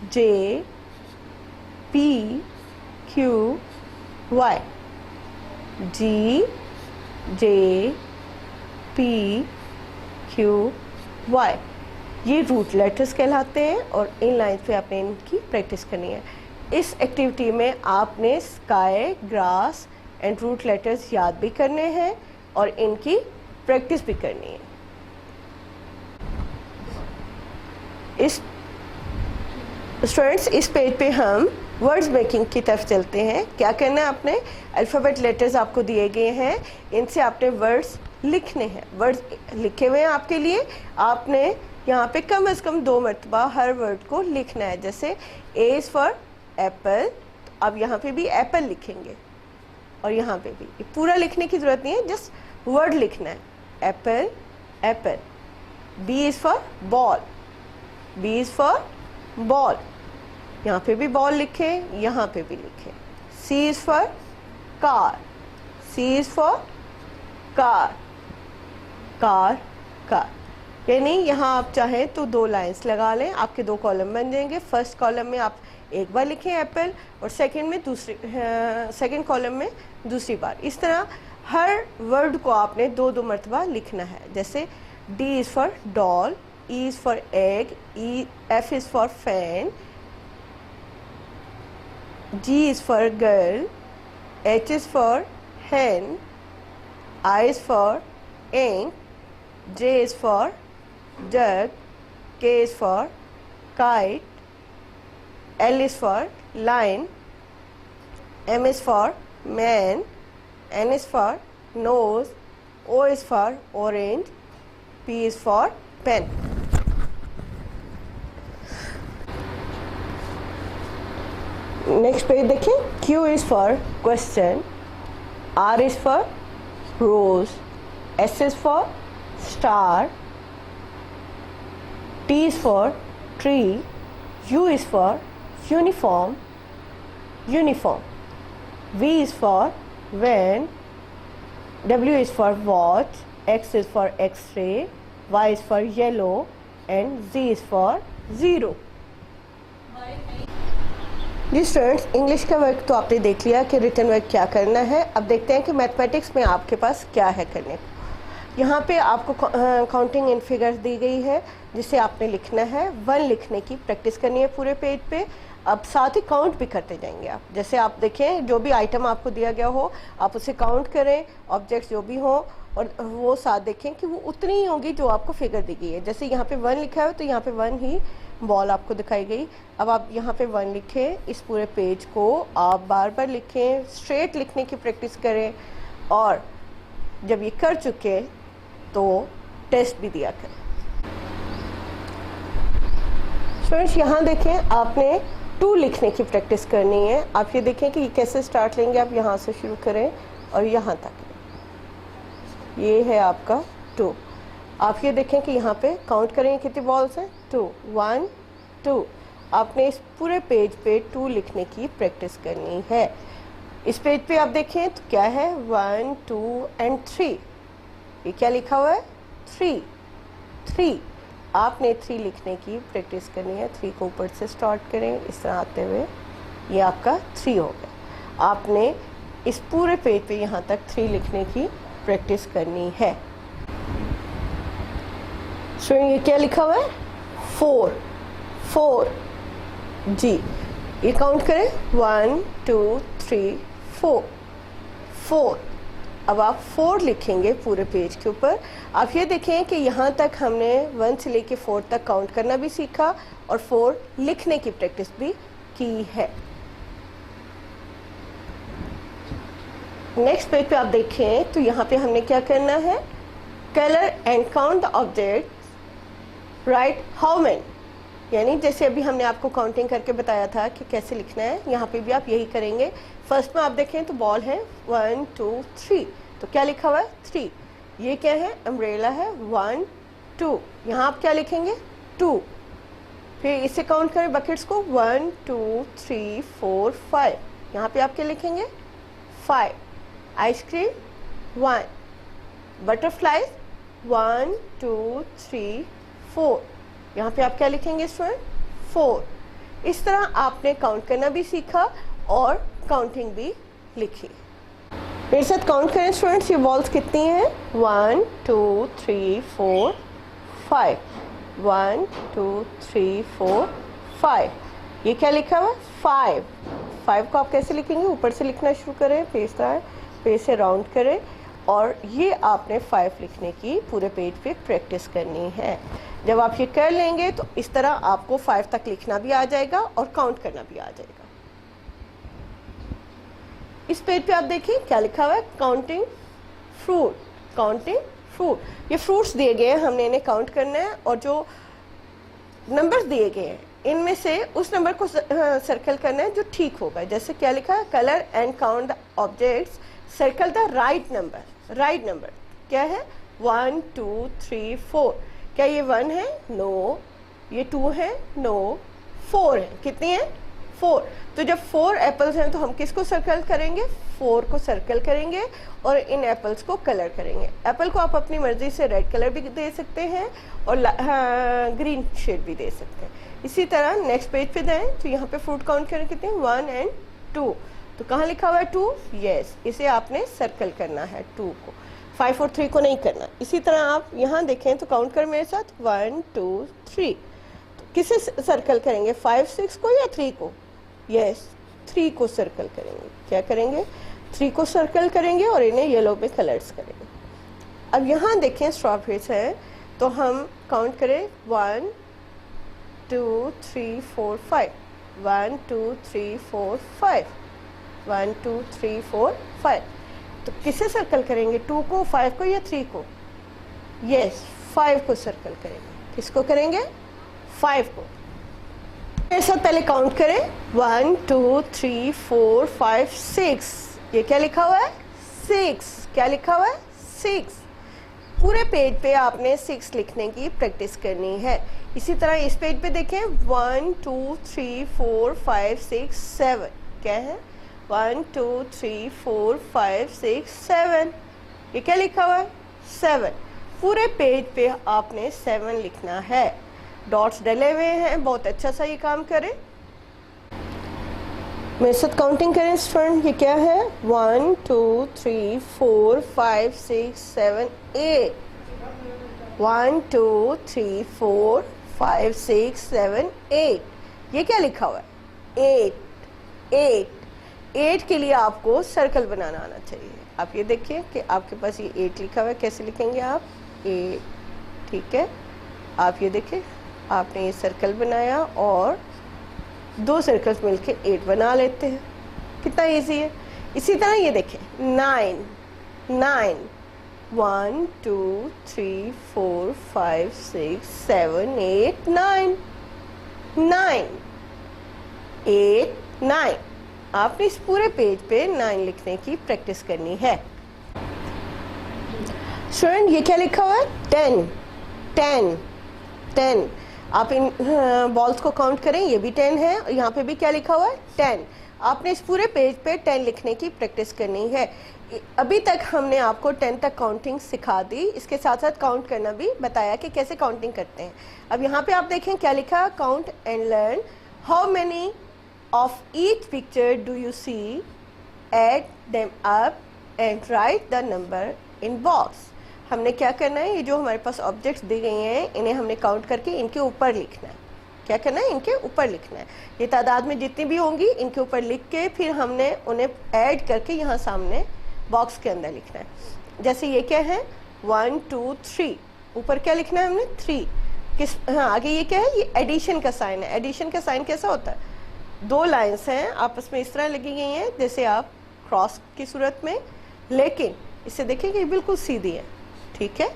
J, P, Q, Y. G, J, P, Q, Y ये रूट लेटर्स कहलाते हैं और इन लाइन्स पे आपने इनकी प्रैक्टिस करनी है। इस एक्टिविटी में आपने sky, grass and root letters याद भी करने हैं और इनकी प्रैक्टिस भी करनी है। इस स्टूडेंट्स इस पेज पे हम वर्ड्स मेकिंग की तरफ चलते हैं। क्या करना है आपने, अल्फ़ाबेट लेटर्स आपको दिए गए हैं, इनसे आपने वर्ड्स लिखने हैं। वर्ड्स लिखे हुए हैं आपके लिए, आपने यहाँ पे कम से कम 2 मरतबा हर वर्ड को लिखना है। जैसे ए इज़ फॉर एप्पल, तो अब यहाँ पे भी एप्पल लिखेंगे और यहाँ पे भी। ये पूरा लिखने की ज़रूरत नहीं है, जस्ट वर्ड लिखना है, apple, apple. B is for ball, B is for ball. यहाँ पे भी बॉल लिखें, यहाँ पे भी लिखें। C is for car, C is for car, car car. यानी यहाँ आप चाहें तो 2 लाइंस लगा लें, आपके 2 कॉलम बन जाएंगे। फर्स्ट कॉलम में आप एक बार लिखें एप्पल और सेकंड कॉलम में दूसरी बार। इस तरह हर वर्ड को आपने 2-2 मरतबा लिखना है। जैसे D is for doll, E is for egg, F is for fan, G is for girl, H is for hen, I is for ink, J is for jug, K is for kite, L is for line, M is for man, N is for nose, O is for orange, P is for pen. Next page देखिए। Q is for question, R is for rose, S is for star, T is for tree, U is for uniform, uniform, V is for van, W is for watch, X is for X-ray, Y is for yellow and Z is for zero. जी स्टूडेंट्स, इंग्लिश का वर्क तो आपने देख लिया कि रिटन वर्क क्या करना है। अब देखते हैं कि मैथमेटिक्स में आपके पास क्या है करने को। यहाँ पे आपको काउंटिंग इन फिगर्स दी गई है जिसे आपने लिखना है। 1 लिखने की प्रैक्टिस करनी है पूरे पेज पे। अब साथ ही काउंट भी करते जाएंगे आप। जैसे आप देखें, जो भी आइटम आपको दिया गया हो आप उसे काउंट करें, ऑब्जेक्ट्स जो भी हो, और वो साथ देखें कि वो उतनी ही होगी जो आपको फिगर दी गई है। जैसे यहाँ पे 1 लिखा है तो यहाँ पे 1 ही बॉल आपको दिखाई गई। अब आप यहाँ पे 1 लिखें। इस पूरे पेज को आप बार बार लिखें, स्ट्रेट लिखने की प्रैक्टिस करें, और जब ये कर चुके तो टेस्ट भी दिया करें। स्टूडेंट्स यहाँ देखें, आपने 2 लिखने की प्रैक्टिस करनी है। आप ये देखें कि ये कैसे स्टार्ट लेंगे। आप यहाँ से शुरू करें और यहाँ तक, ये है आपका 2। आप ये देखें कि यहाँ पे काउंट करेंगे कितनी बॉल्स हैं, 2, 1, 2। आपने इस पूरे पेज पे 2 लिखने की प्रैक्टिस करनी है। इस पेज पे आप देखें तो क्या है, 1, 2 एंड 3। ये क्या लिखा हुआ है, 3, 3। आपने 3 लिखने की प्रैक्टिस करनी है। 3 को ऊपर से स्टार्ट करें इस तरह आते हुए, ये आपका 3 हो गया। आपने इस पूरे पेज पे यहाँ तक 3 लिखने की प्रैक्टिस करनी है। सो ये क्या लिखा हुआ है, 4, 4 जी। ये काउंट करें, 1, 2, 3, 4, 4। अब आप 4 लिखेंगे पूरे पेज के ऊपर। आप ये देखें कि यहाँ तक हमने 1 से लेके 4 तक काउंट करना भी सीखा और 4 लिखने की प्रैक्टिस भी की है। नेक्स्ट पेज पे आप देखें तो यहाँ पे हमने क्या करना है, colour and count the object, right how many. यानी जैसे अभी हमने आपको काउंटिंग करके बताया था कि कैसे लिखना है, यहाँ पे भी आप यही करेंगे। फर्स्ट में आप देखें तो बॉल है 1, 2, 3, तो क्या लिखा हुआ है, 3। ये क्या है, अम्ब्रेला है, 1, 2। यहाँ आप क्या लिखेंगे, 2। फिर इसे काउंट करें बकेट्स को, 1, 2, 3, 4, 5। यहाँ पे आप क्या लिखेंगे, 5। Ice cream 1, butterflies 1, 2, 3, 4। यहाँ पे आप क्या लिखेंगे स्टूडेंट, 4। इस तरह आपने काउंट करना भी सीखा और काउंटिंग भी लिखी। मेरे साथ काउंट करें स्टूडेंट्स, ये बॉल्स कितनी हैं, 1, 2, 3, 4, 5। 1, 2, 3, 4, 5। ये क्या लिखा हुआ है, 5। 5 को आप कैसे लिखेंगे, ऊपर से लिखना शुरू करें, पेज का पेज से राउंड करें, और ये आपने 5 लिखने की पूरे पेज पे प्रैक्टिस करनी है। जब आप ये कर लेंगे तो इस तरह आपको 5 तक लिखना भी आ जाएगा और काउंट करना भी आ जाएगा। इस पेज पे आप देखिए क्या लिखा हुआ है, काउंटिंग फ्रूट, काउंटिंग फ्रूट। ये फ्रूट्स दिए गए हैं, हमने इन्हें काउंट करना है, और जो नंबर्स दिए गए हैं इनमें से उस नंबर को सर्कल करना है जो ठीक होगा। जैसे क्या लिखा है, colour and count the objects, circle the right number. Right number क्या है, 1, 2, 3, 4। क्या ये 1 है, नो। ये 2 है, नो। 4 है, कितनी है, 4। तो जब 4 एप्पल्स हैं तो हम किसको सर्कल करेंगे? 4 को सर्कल करेंगे और इन एप्पल्स को कलर करेंगे। एप्पल को आप अपनी मर्जी से रेड कलर भी दे सकते हैं और ग्रीन शेड भी दे सकते हैं। इसी तरह नेक्स्ट पेज पे जाएं तो यहाँ पे फ्रूट काउंट करें कितने, 1 and 2। तो कहाँ लिखा हुआ है 2? यस, इसे आपने सर्कल करना है 2 को, 5 और 3 को नहीं करना। इसी तरह आप यहाँ देखें तो काउंट कर मेरे साथ, 1 2 3। तो किसे सर्कल करेंगे, 5 6 को या 3 को? यस, 3 को सर्कल करेंगे। क्या करेंगे? 3 को सर्कल करेंगे और इन्हें येलो में कलर्स करेंगे। अब यहाँ देखें स्ट्रॉबेरीज है तो हम काउंट करें 1 2 3 4 5, 1 2 3 4 5, 1 2 3 4 5। तो किसे सर्कल करेंगे, 2 को, 5 को या 3 को? यस, 5 को सर्कल करेंगे। किसको करेंगे? 5 को। मेरे साथ पहले काउंट करें, 1 2 3 4 5 6। ये क्या लिखा हुआ है? 6। क्या लिखा हुआ है? 6। पूरे पेज पे आपने 6 लिखने की प्रैक्टिस करनी है। इसी तरह इस पेज पे देखें, 1 2 3 4 5 6 7। क्या है? 1 2 3 4 5 6 7। ये क्या लिखा हुआ है? 7। पूरे पेज पे आपने 7 लिखना है। डॉट्स डले हुए हैं, बहुत अच्छा सा ये काम करें। मेरे साथ काउंटिंग करें स्टूडेंट। ये क्या है? 1 2 3 4 5 6 7 8। 1 2 3 4 5 6 7 8। ये क्या लिखा हुआ है? 8। 8 के लिए आपको सर्कल बनाना आना चाहिए। आप ये देखिए कि आपके पास ये 8 लिखा हुआ है। कैसे लिखेंगे आप? 8। ठीक है, आप ये देखिए, आपने ये सर्कल बनाया और 2 सर्कल्स मिलके 8 बना लेते हैं। कितना इजी है। इसी तरह ये देखें, 9। 1 2 3 4 5 6 7 8 9। 8 9। आपने इस पूरे पेज पे 9 लिखने की प्रैक्टिस करनी है। स्टूडेंट ये क्या लिखा हुआ है? 10। आप इन बॉल्स को काउंट करें, ये भी 10 है और यहाँ पे भी क्या लिखा हुआ है? 10। आपने इस पूरे पेज पे 10 लिखने की प्रैक्टिस करनी है। अभी तक हमने आपको 10 तक काउंटिंग सिखा दी, इसके साथ साथ काउंट करना भी बताया कि कैसे काउंटिंग करते हैं। अब यहाँ पे आप देखें क्या लिखा, count and learn how many of each picture do you see, add them up and write the number in box. हमने क्या करना है, ये जो हमारे पास ऑब्जेक्ट्स दी गई हैं इन्हें हमने काउंट करके इनके ऊपर लिखना है। क्या करना है? इनके ऊपर लिखना है। ये तादाद में जितनी भी होंगी इनके ऊपर लिख के फिर हमने उन्हें ऐड करके यहाँ सामने बॉक्स के अंदर लिखना है। जैसे ये क्या है, 1 2 3। ऊपर क्या लिखना है हमने? 3। किस, हाँ आगे ये क्या है? ये एडिशन का साइन है। एडिशन का साइन कैसा होता है? 2 लाइन्स हैं आपस में इस तरह लगी गई हैं जैसे आप क्रॉस की सूरत में, लेकिन इसे देखिए कि बिल्कुल सीधी है। ठीक है,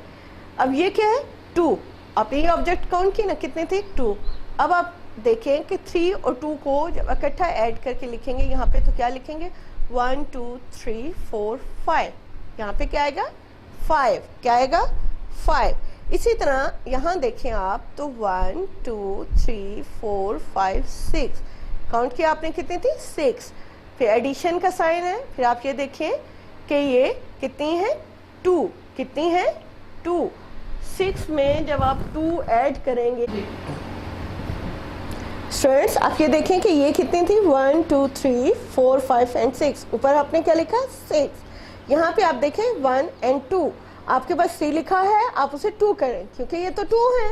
अब ये क्या है? 2। आपने ये ऑब्जेक्ट काउंट की ना, कितने थे? 2। अब आप देखें कि 3 और 2 को जब इकट्ठा ऐड करके लिखेंगे यहाँ पे तो क्या लिखेंगे? 1 2 3 4 5। यहाँ पे क्या आएगा? 5। क्या आएगा? 5। इसी तरह यहाँ देखें आप तो 1 2 3 4 5 6 काउंट किया आपने, कितनी थी? 6। फिर एडिशन का साइन है। फिर आप ये देखें कि ये कितनी है? 2। कितनी है? 2। 6 में जब आप 2 ऐड करेंगे स्टूडेंट्स, आप ये देखें कि ये कितनी थी? 1 2 3 4 5 एंड 6। ऊपर आपने क्या लिखा? 6। यहाँ पे आप देखें 1 and 2। आपके पास 3 लिखा है, आप उसे 2 करें क्योंकि ये तो 2 है।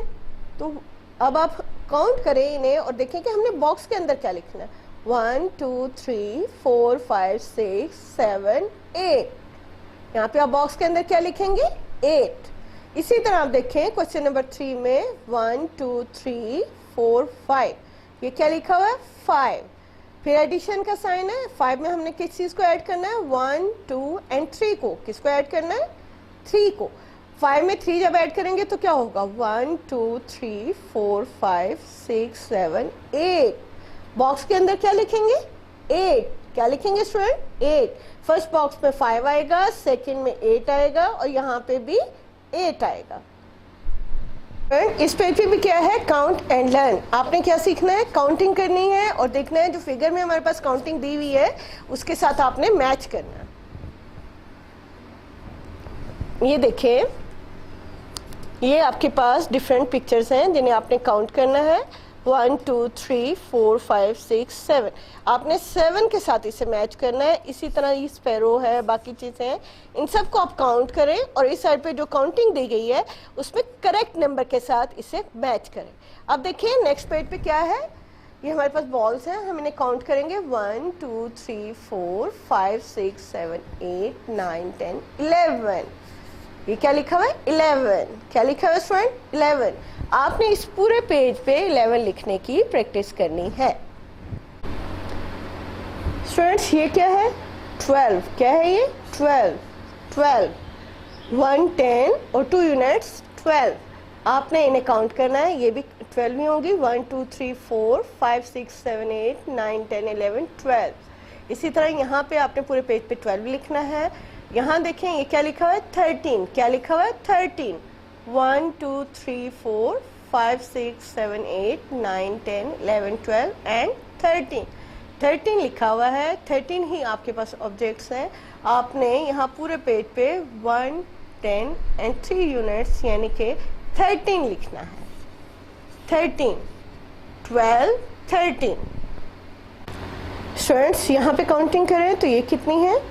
तो अब आप काउंट करें इन्हें और देखें कि हमने बॉक्स के अंदर क्या लिखना है। 1 2 3 4 5 6 7 8। यहाँ पे आप बॉक्स के अंदर क्या लिखेंगे? 8। इसी तरह आप देखें क्वेश्चन नंबर 3 में 1 2 3 4 5। ये क्या लिखा हुआ है? 5। फिर एडिशन का साइन है। 5 में हमने किस चीज़ को ऐड करना है? 1 2 एंड 3 को। किसको ऐड करना है? 3 को। 5 में 3 जब ऐड करेंगे तो क्या होगा? 1 2 3 4 5 6 7 8। बॉक्स के अंदर क्या लिखेंगे? 8। क्या लिखेंगे स्टूडेंट? 8। फर्स्ट बॉक्स में 5 आएगा, सेकंड में 8 आएगा और यहाँ पे भी 8 आएगा। इस पेज पे भी क्या है, काउंट एंड लर्न। आपने क्या सीखना है, काउंटिंग करनी है और देखना है जो फिगर में हमारे पास काउंटिंग दी हुई है उसके साथ आपने मैच करना है। ये देखिए, ये आपके पास डिफरेंट पिक्चर्स हैं जिन्हें आपने काउंट करना है। 1 2 3 4 5 6 7, आपने 7 के साथ इसे मैच करना है। इसी तरह ये स्पैरो है, बाकी चीज़ें हैं, इन सबको आप काउंट करें और इस साइड पे जो काउंटिंग दी गई है उसमें करेक्ट नंबर के साथ इसे मैच करें। अब देखिए नेक्स्ट पेज पे क्या है, ये हमारे पास बॉल्स हैं, हम इन्हें काउंट करेंगे 1 2 3 4 5 6 7 8 9 10 11। ये क्या लिखा हुआ है, 11। क्या लिखा हुआ है स्टूडेंट, 11। आपने इस पूरे पेज पे 11 लिखने की प्रैक्टिस करनी है। स्टूडेंट्स ये क्या है, 12। क्या है ये, 12। 1 10 और 2 यूनिट्स 12। आपने इन्हें काउंट करना है, ये भी 12 ही होंगी। 1 2 3 4 5 6 7 8 9 10 11 12। इसी तरह यहाँ पे आपने पूरे पेज पे 12 लिखना है। यहाँ देखें ये क्या लिखा हुआ है, 13। क्या लिखा हुआ है, 13। 1 2 3 4 5 6 7 8 9 10 11 12 एंड 13। 13 लिखा हुआ है, 13 ही आपके पास ऑब्जेक्ट्स हैं। आपने यहाँ पूरे पेज पे 1 10 एंड 3 यूनिट्स यानी कि 13 लिखना है। 13 12 13। स्टूडेंट्स यहाँ पे काउंटिंग करें तो ये कितनी है,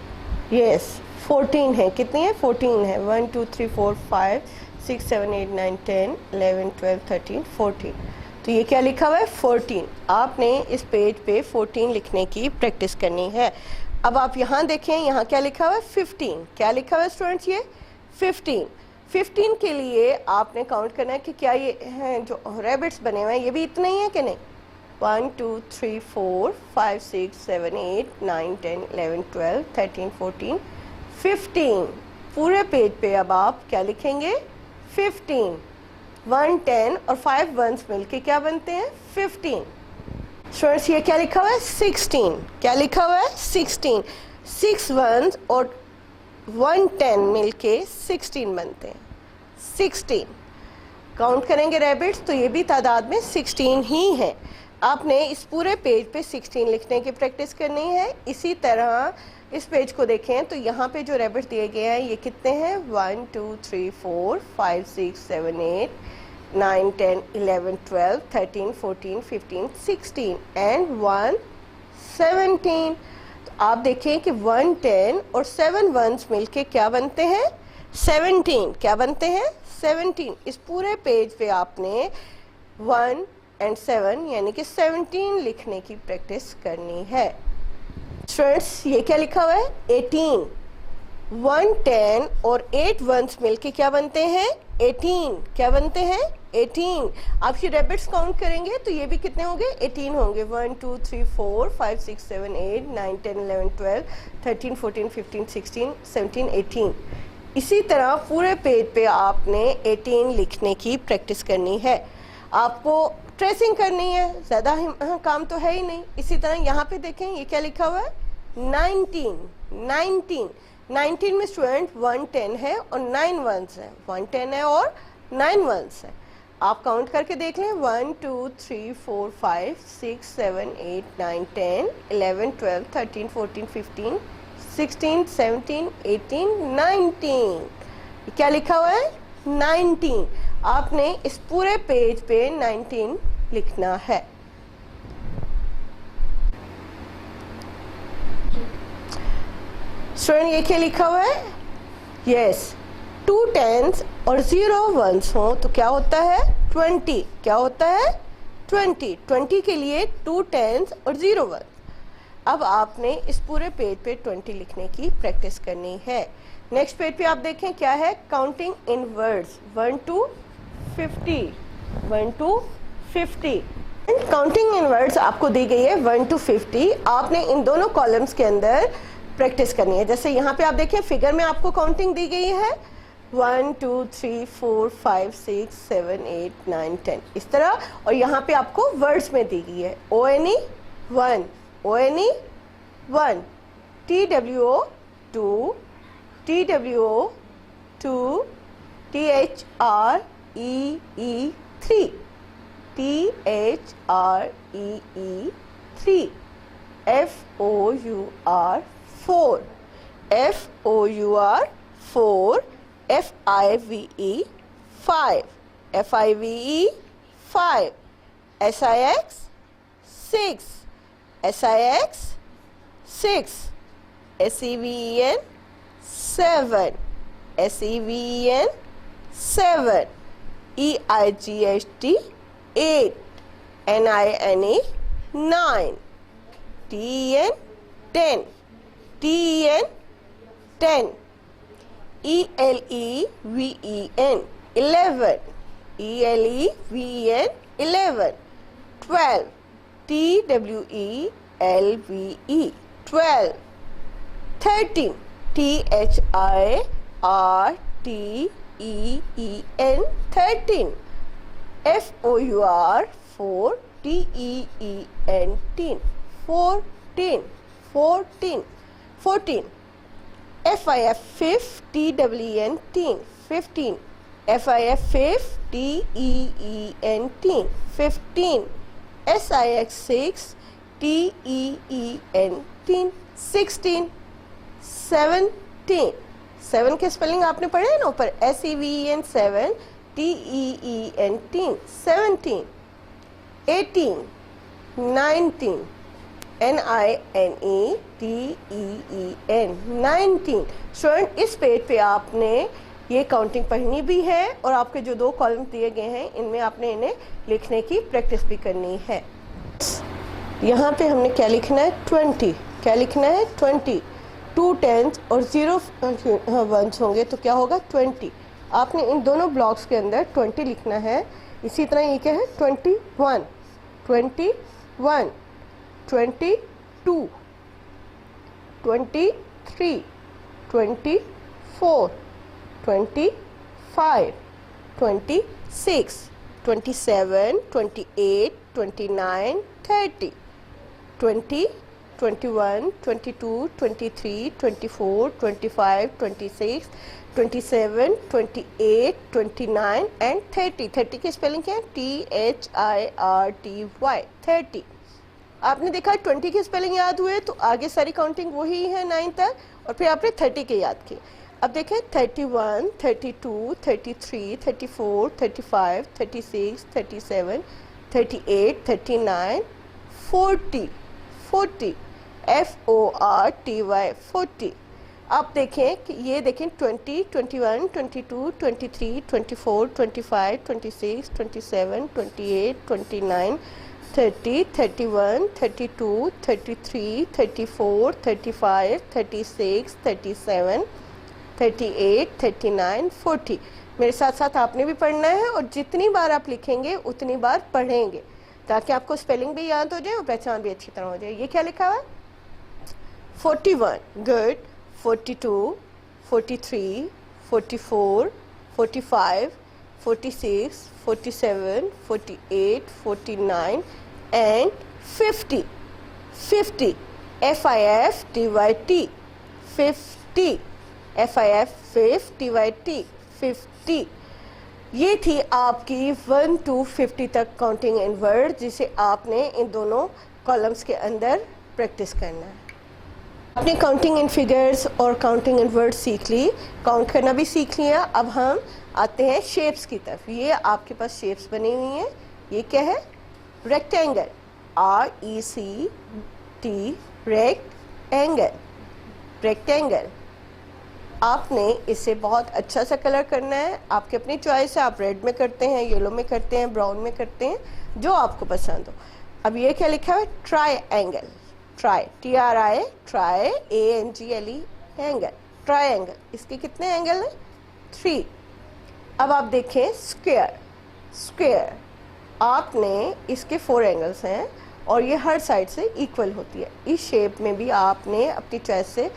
यस 14 है। कितनी है, 14 है। 1 2 3 4 5 6 7 8 9 10 11 12 13 14। तो ये क्या लिखा हुआ है, 14। आपने इस पेज पे 14 लिखने की प्रैक्टिस करनी है। अब आप यहाँ देखें, यहाँ क्या लिखा हुआ है, 15। क्या लिखा हुआ है स्टूडेंट्स, ये 15। 15 के लिए आपने काउंट करना है कि क्या ये हैं जो रैबिट्स बने हुए हैं ये भी इतना ही है कि नहीं। 1 2 3 4 5 6 7 8 9 10 11 12 13 14 15। पूरे पेज पे अब आप क्या लिखेंगे, 15। 1 10 और 5 वंस मिलके क्या बनते हैं, 15। स्टूडेंट्स ये क्या लिखा हुआ है, 16। क्या लिखा हुआ है, 16। 6 वंस और 1 10 मिलके 16 बनते हैं, 16। काउंट करेंगे रैबिट्स तो ये भी तादाद में 16 ही है। आपने इस पूरे पेज पे 16 लिखने की प्रैक्टिस करनी है। इसी तरह इस पेज को देखें तो यहाँ पे जो रैबिट्स दिए गए हैं ये कितने हैं, 1 2 3 4 5 6 7 8 9 10 11 12 13 14 15 16 एंड 1 17। तो आप देखें कि 1 10 और 7 वंस मिलके क्या बनते हैं, 17। क्या बनते हैं, 17। इस पूरे पेज पे आपने 1 एंड 7 यानी कि 17 लिखने की प्रैक्टिस करनी है। स्टूडेंट्स ये क्या लिखा हुआ है, 18। 1 10 और 8 वंस मिलके क्या बनते हैं, 18। क्या बनते हैं, 18। आप ये रैबिट्स काउंट करेंगे तो ये भी कितने होंगे, 18 होंगे। 1 2 3 4 5 6 7 8 9 10 11 12 13 14 15 16 17 18। इसी तरह पूरे पेज पे आपने 18 लिखने की प्रैक्टिस करनी है। आपको ट्रेसिंग करनी है, ज़्यादा काम तो है ही नहीं। इसी तरह यहाँ पे देखें ये क्या लिखा हुआ है, 19। 19 में स्टूडेंट 1 10 है और 9 वंस है। 1 10 है और 9 वंस है। आप काउंट करके देख लें, 1 2 3 4 5 6 7 8 9 10 11 12 13 14 15 16 17 18 19। क्या लिखा हुआ है, 19। आपने इस पूरे पेज पे 19 लिखना है। स्टूडेंट ये क्या लिखा हुआ है, यस 2 10s और 0 वंस हो तो क्या होता है, 20। क्या होता है, 20। 20 के लिए 2 10s और 0 वंस। अब आपने इस पूरे पेज पे 20 लिखने की प्रैक्टिस करनी है। नेक्स्ट पेज पे आप देखें क्या है, counting in words 1 to 50। 1 to 50। Counting in words आपको दी गई है 1 to 50। आपने इन दोनों कॉलम्स के अंदर प्रैक्टिस करनी है। जैसे यहाँ पे आप देखें फिगर में आपको काउंटिंग दी गई है 1 2 3 4 5 6 7 8 9 10 इस तरह, और यहाँ पे आपको वर्ड्स में दी गई है ONE 1, ONE 1, TWO 2, TWO 2, THR THREE 3, THREE 3, FOUR 4, FOUR 4, FIVE 5, FIVE 5, SIX 6, SIX 6, SEVEN 7, SEVEN 7, EIGHT 8, NINA 9, TEN 10, TEN 10, ELEVEN 11, ELEVEN 11, 12, TWELVE 12, 13, THIRTEEN 13, FOUR 4, TEEN 14, 14, 14, FIF 5, TWEN 15, FIF 5, TEEN 15, SIX 6, TEEN 16, 17, 7 के स्पेलिंग आपने पढ़े हैं ना ऊपर, SEVEN 7, TEEN 17, 18, 19, NINETEEN 19। स्टूडेंट इस पेज पे आपने ये काउंटिंग पढ़नी भी है और आपके जो 2 कॉलम दिए गए हैं इनमें आपने इन्हें लिखने की प्रैक्टिस भी करनी है। यहाँ पे हमने क्या लिखना है 20, क्या लिखना है 20, 2 10s और 0 1s होंगे तो क्या होगा 20। आपने इन दोनों ब्लॉक्स के अंदर 20 लिखना है। इसी तरह ये क्या है 21, 21, 22, 23, 24, 25, 26, 27, 28, 29, 30, 20, 21, 22, 23, 24, 25, 26, 27, 28, 29 एंड 30। 30 की स्पेलिंग क्या है THIRTY 30। आपने देखा 20 की स्पेलिंग याद हुए तो आगे सारी काउंटिंग वही है 9 तक और फिर आपने 30 के याद किए। अब देखें 31, 32, 33, 34, 35, 36, 37, 38, 39, 40, 40, FORTY 40। आप देखें कि ये देखें 20, 21, 22, 23, 24, 25, 26, 27, 28, 29, 30, 31, 32, 33, 34, 35, 36, 37, 38, 39, 40। मेरे साथ साथ आपने भी पढ़ना है और जितनी बार आप लिखेंगे उतनी बार पढ़ेंगे ताकि आपको स्पेलिंग भी याद हो जाए और पहचान भी अच्छी तरह हो जाए। ये क्या लिखा हुआ है 41, गुड, 42, 43, 44, 45, 46, 47, 48, 49 and 50, 50, FIFTYT 50, FIF5TYT 50। ये थी आपकी 1 to 50 तक काउंटिंग इन वर्ड जिसे आपने इन दोनों कॉलम्स के अंदर प्रैक्टिस करना है। आपने काउंटिंग इन फिगर्स और काउंटिंग इन वर्ड सीख ली, काउंट करना भी सीख लिया। अब हम आते हैं शेप्स की तरफ। ये आपके पास शेप्स बनी हुई हैं। ये क्या है रेक्टेंगल, RECT रेक्टेंगल, रेक्टेंगल। आपने इसे बहुत अच्छा सा कलर करना है, आपकी अपनी चॉइस है। आप रेड में करते हैं, येलो में करते हैं, ब्राउन में करते हैं, जो आपको पसंद हो। अब ये क्या लिखा है triangle, try TRI try ANGLE angle, triangle. इसके कितने एंगल हैं 3। अब आप देखें स्क्वायर, स्क्वायर आपने इसके 4 एंगल्स हैं और ये हर साइड से इक्वल होती है। इस शेप में भी आपने अपनी चॉइस से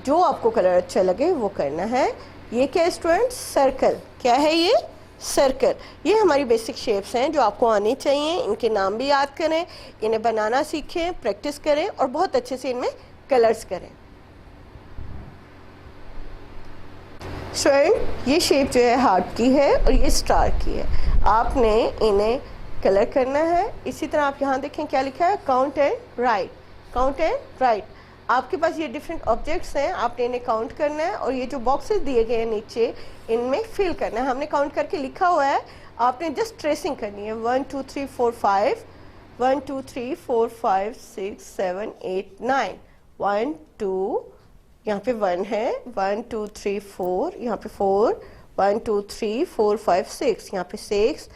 जो आपको कलर अच्छा लगे वो करना है। ये क्या है स्टूडेंट सर्कल, क्या है ये सर्कल। ये हमारी बेसिक शेप्स हैं जो आपको आनी चाहिए। इनके नाम भी याद करें, इन्हें बनाना सीखें, प्रैक्टिस करें और बहुत अच्छे से इनमें कलर्स करें। स्टूडेंट ये शेप जो है हार्ट की है और ये स्टार की है, आपने इन्हें कलर करना है। इसी तरह आप यहाँ देखें क्या लिखा है, count and right, count and right. आपके पास ये डिफरेंट ऑब्जेक्ट्स हैं, आपने इन्हें काउंट करना है और ये जो बॉक्सेस दिए गए हैं नीचे इनमें फिल करना है। हमने काउंट करके लिखा हुआ है, आपने जस्ट ट्रेसिंग करनी है। 1 2 3 4 5, 1 2 3 4 5 6 7 8 9, 1 2, यहाँ पे 1 है, 1 2 3 4, यहाँ पे 4, 1 2 3 4 5 6, यहाँ पे 6,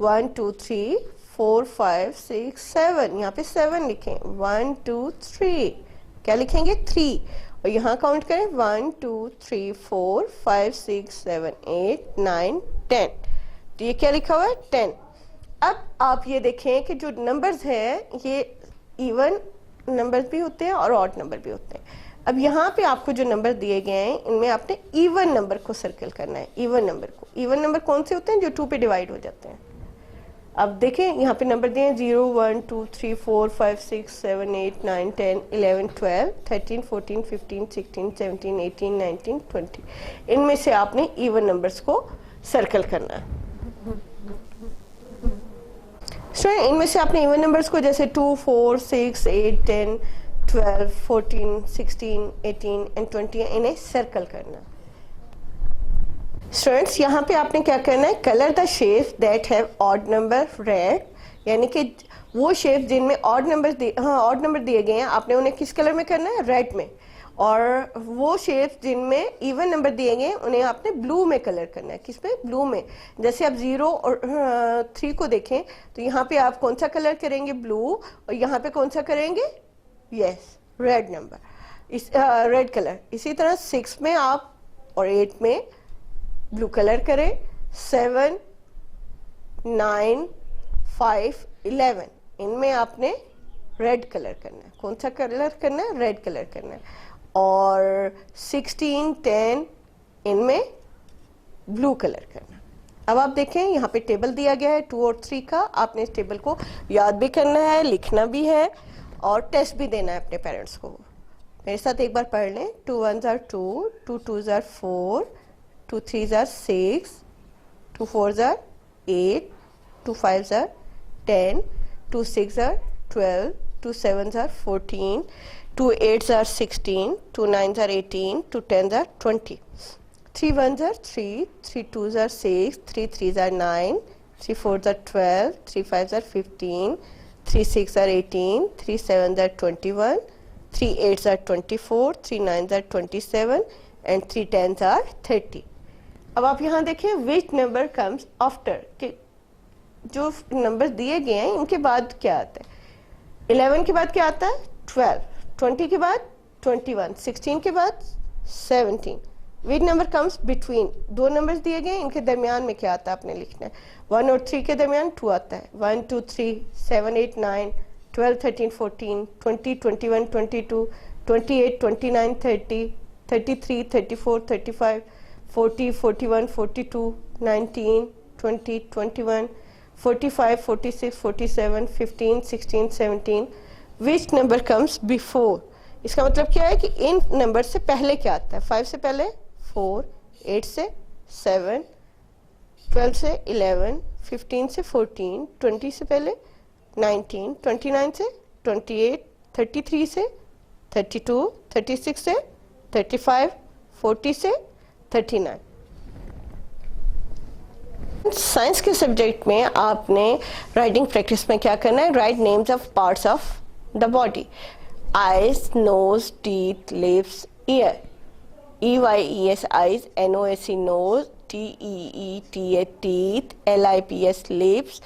1 2 3 4 5 6 7, यहाँ पे 7 लिखें। 1 2 3, क्या लिखेंगे 3, और यहाँ काउंट करें 1 2 3 4 5 6 7 8 9 10। तो ये क्या लिखा हुआ है 10। अब आप ये देखें कि जो नंबर्स हैं ये इवन नंबर्स भी होते हैं और ऑड नंबर भी होते हैं। अब यहाँ पे आपको जो नंबर दिए गए हैं इनमें आपने इवन नंबर को सर्कल करना है। इवन नंबर को, इवन नंबर कौन से होते हैं, जो 2 पे डिवाइड हो जाते हैं। अब देखें यहाँ पे नंबर दिए हैं 0 1 2 3 4 5 6 7 8 9 10 11 12 13 14 15 16 17 18 19 20। इनमें से आपने इवन नंबर्स को सर्कल करना है। स्टूडेंट इनमें से आपने इवन नंबर्स को जैसे 2 4 6 8 10 12 14 16 18 एंड 20 इन्हें सर्कल करना। स्टूडेंट्स यहाँ पे आपने क्या करना है, colour the shapes that have odd number red, यानी कि वो शेप जिनमें ऑड नंबर दिए गए हैं आपने उन्हें किस कलर में करना है, रेड में। और वो शेप्स जिनमें इवन नंबर दिए गए हैं उन्हें आपने ब्लू में कलर करना है। किसमें, ब्लू में। जैसे आप 0 और 3 को देखें तो यहाँ पे आप कौन सा कलर करेंगे, ब्लू, और यहाँ पे कौन सा करेंगे, यस, रेड नंबर, इस रेड कलर। इसी तरह 6 में आप और 8 में ब्लू कलर करें। 7 9 5 11 इनमें आपने रेड कलर करना है। कौन सा कलर करना है, रेड कलर करना है। और 16 10 इनमें ब्लू कलर करना। अब आप देखें यहाँ पे टेबल दिया गया है 2 और 3 का, आपने इस टेबल को याद भी करना है, लिखना भी है और टेस्ट भी देना है अपने पेरेंट्स को। मेरे साथ एक बार पढ़ लें। 2 1s are 2, 2 2s are 4, 2 3s are 6, 2 4s are 8, 2 5s are 10, 2 6s are 12, 2 7s are 14, 2 8s are 16, 2 9s are 18, 2 10s are 20. 3 1s are 3, 3 2s are 6, 3 3s are 9, 3 4s are 12, 3 5s are 15, 3 6 are 18, 3 7s are 21, 3 8s are 24, 3 9s are 27 and 3 10s are 30. अब आप यहाँ देखिए which number comes after, कि जो नंबर दिए गए हैं इनके बाद क्या आता है। 11 के बाद क्या आता है, 12, 20 के बाद 21, 16 के बाद 17। which number comes between, दो नंबर्स दिए गए इनके दरमियान में क्या आता है आपने लिखना है। 1 और 3 के दरमियान 2 आता है। 1 2 3 7 8 9 12 13 14 20 21 22 28 29 30 33 34 35 40 41 42 19 20 21 45 46 47 15 16 17। which number comes before, इसका मतलब क्या है कि इन नंबर से पहले क्या आता है। 5 से पहले 4, 8 से 7, 12 से 11, 15 से 14, 20 से पहले 19, 29 से 28, 33 से 32, 36 से 35, 40 से 39। साइंस के सब्जेक्ट में आपने राइटिंग प्रैक्टिस में क्या करना है, write names of parts of the body. Eyes, nose, teeth, lips, ear. EYES eyes, NOSE nose, TEETA teeth, LIPS lips,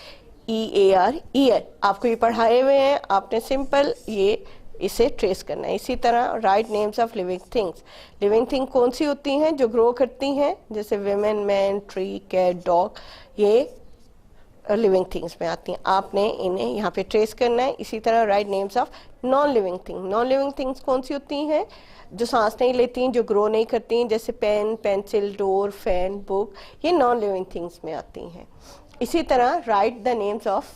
EAR ear। आपको ये पढ़ाए हुए हैं, आपने सिंपल ये इसे ट्रेस करना है। इसी तरह write names of living things. Living thing कौन सी होती हैं, जो ग्रो करती हैं, जैसे women, man, tree, cat, dog, ये लिविंग थिंग्स में आती हैं। आपने इन्हें यहाँ पे ट्रेस करना है। इसी तरह write names of non living thing. Non living things कौन सी होती हैं, जो सांस नहीं लेती, जो ग्रो नहीं करती, जैसे pen, pencil, door, fan, book, ये नॉन लिविंग थिंग्स में आती हैं। इसी तरह write the names of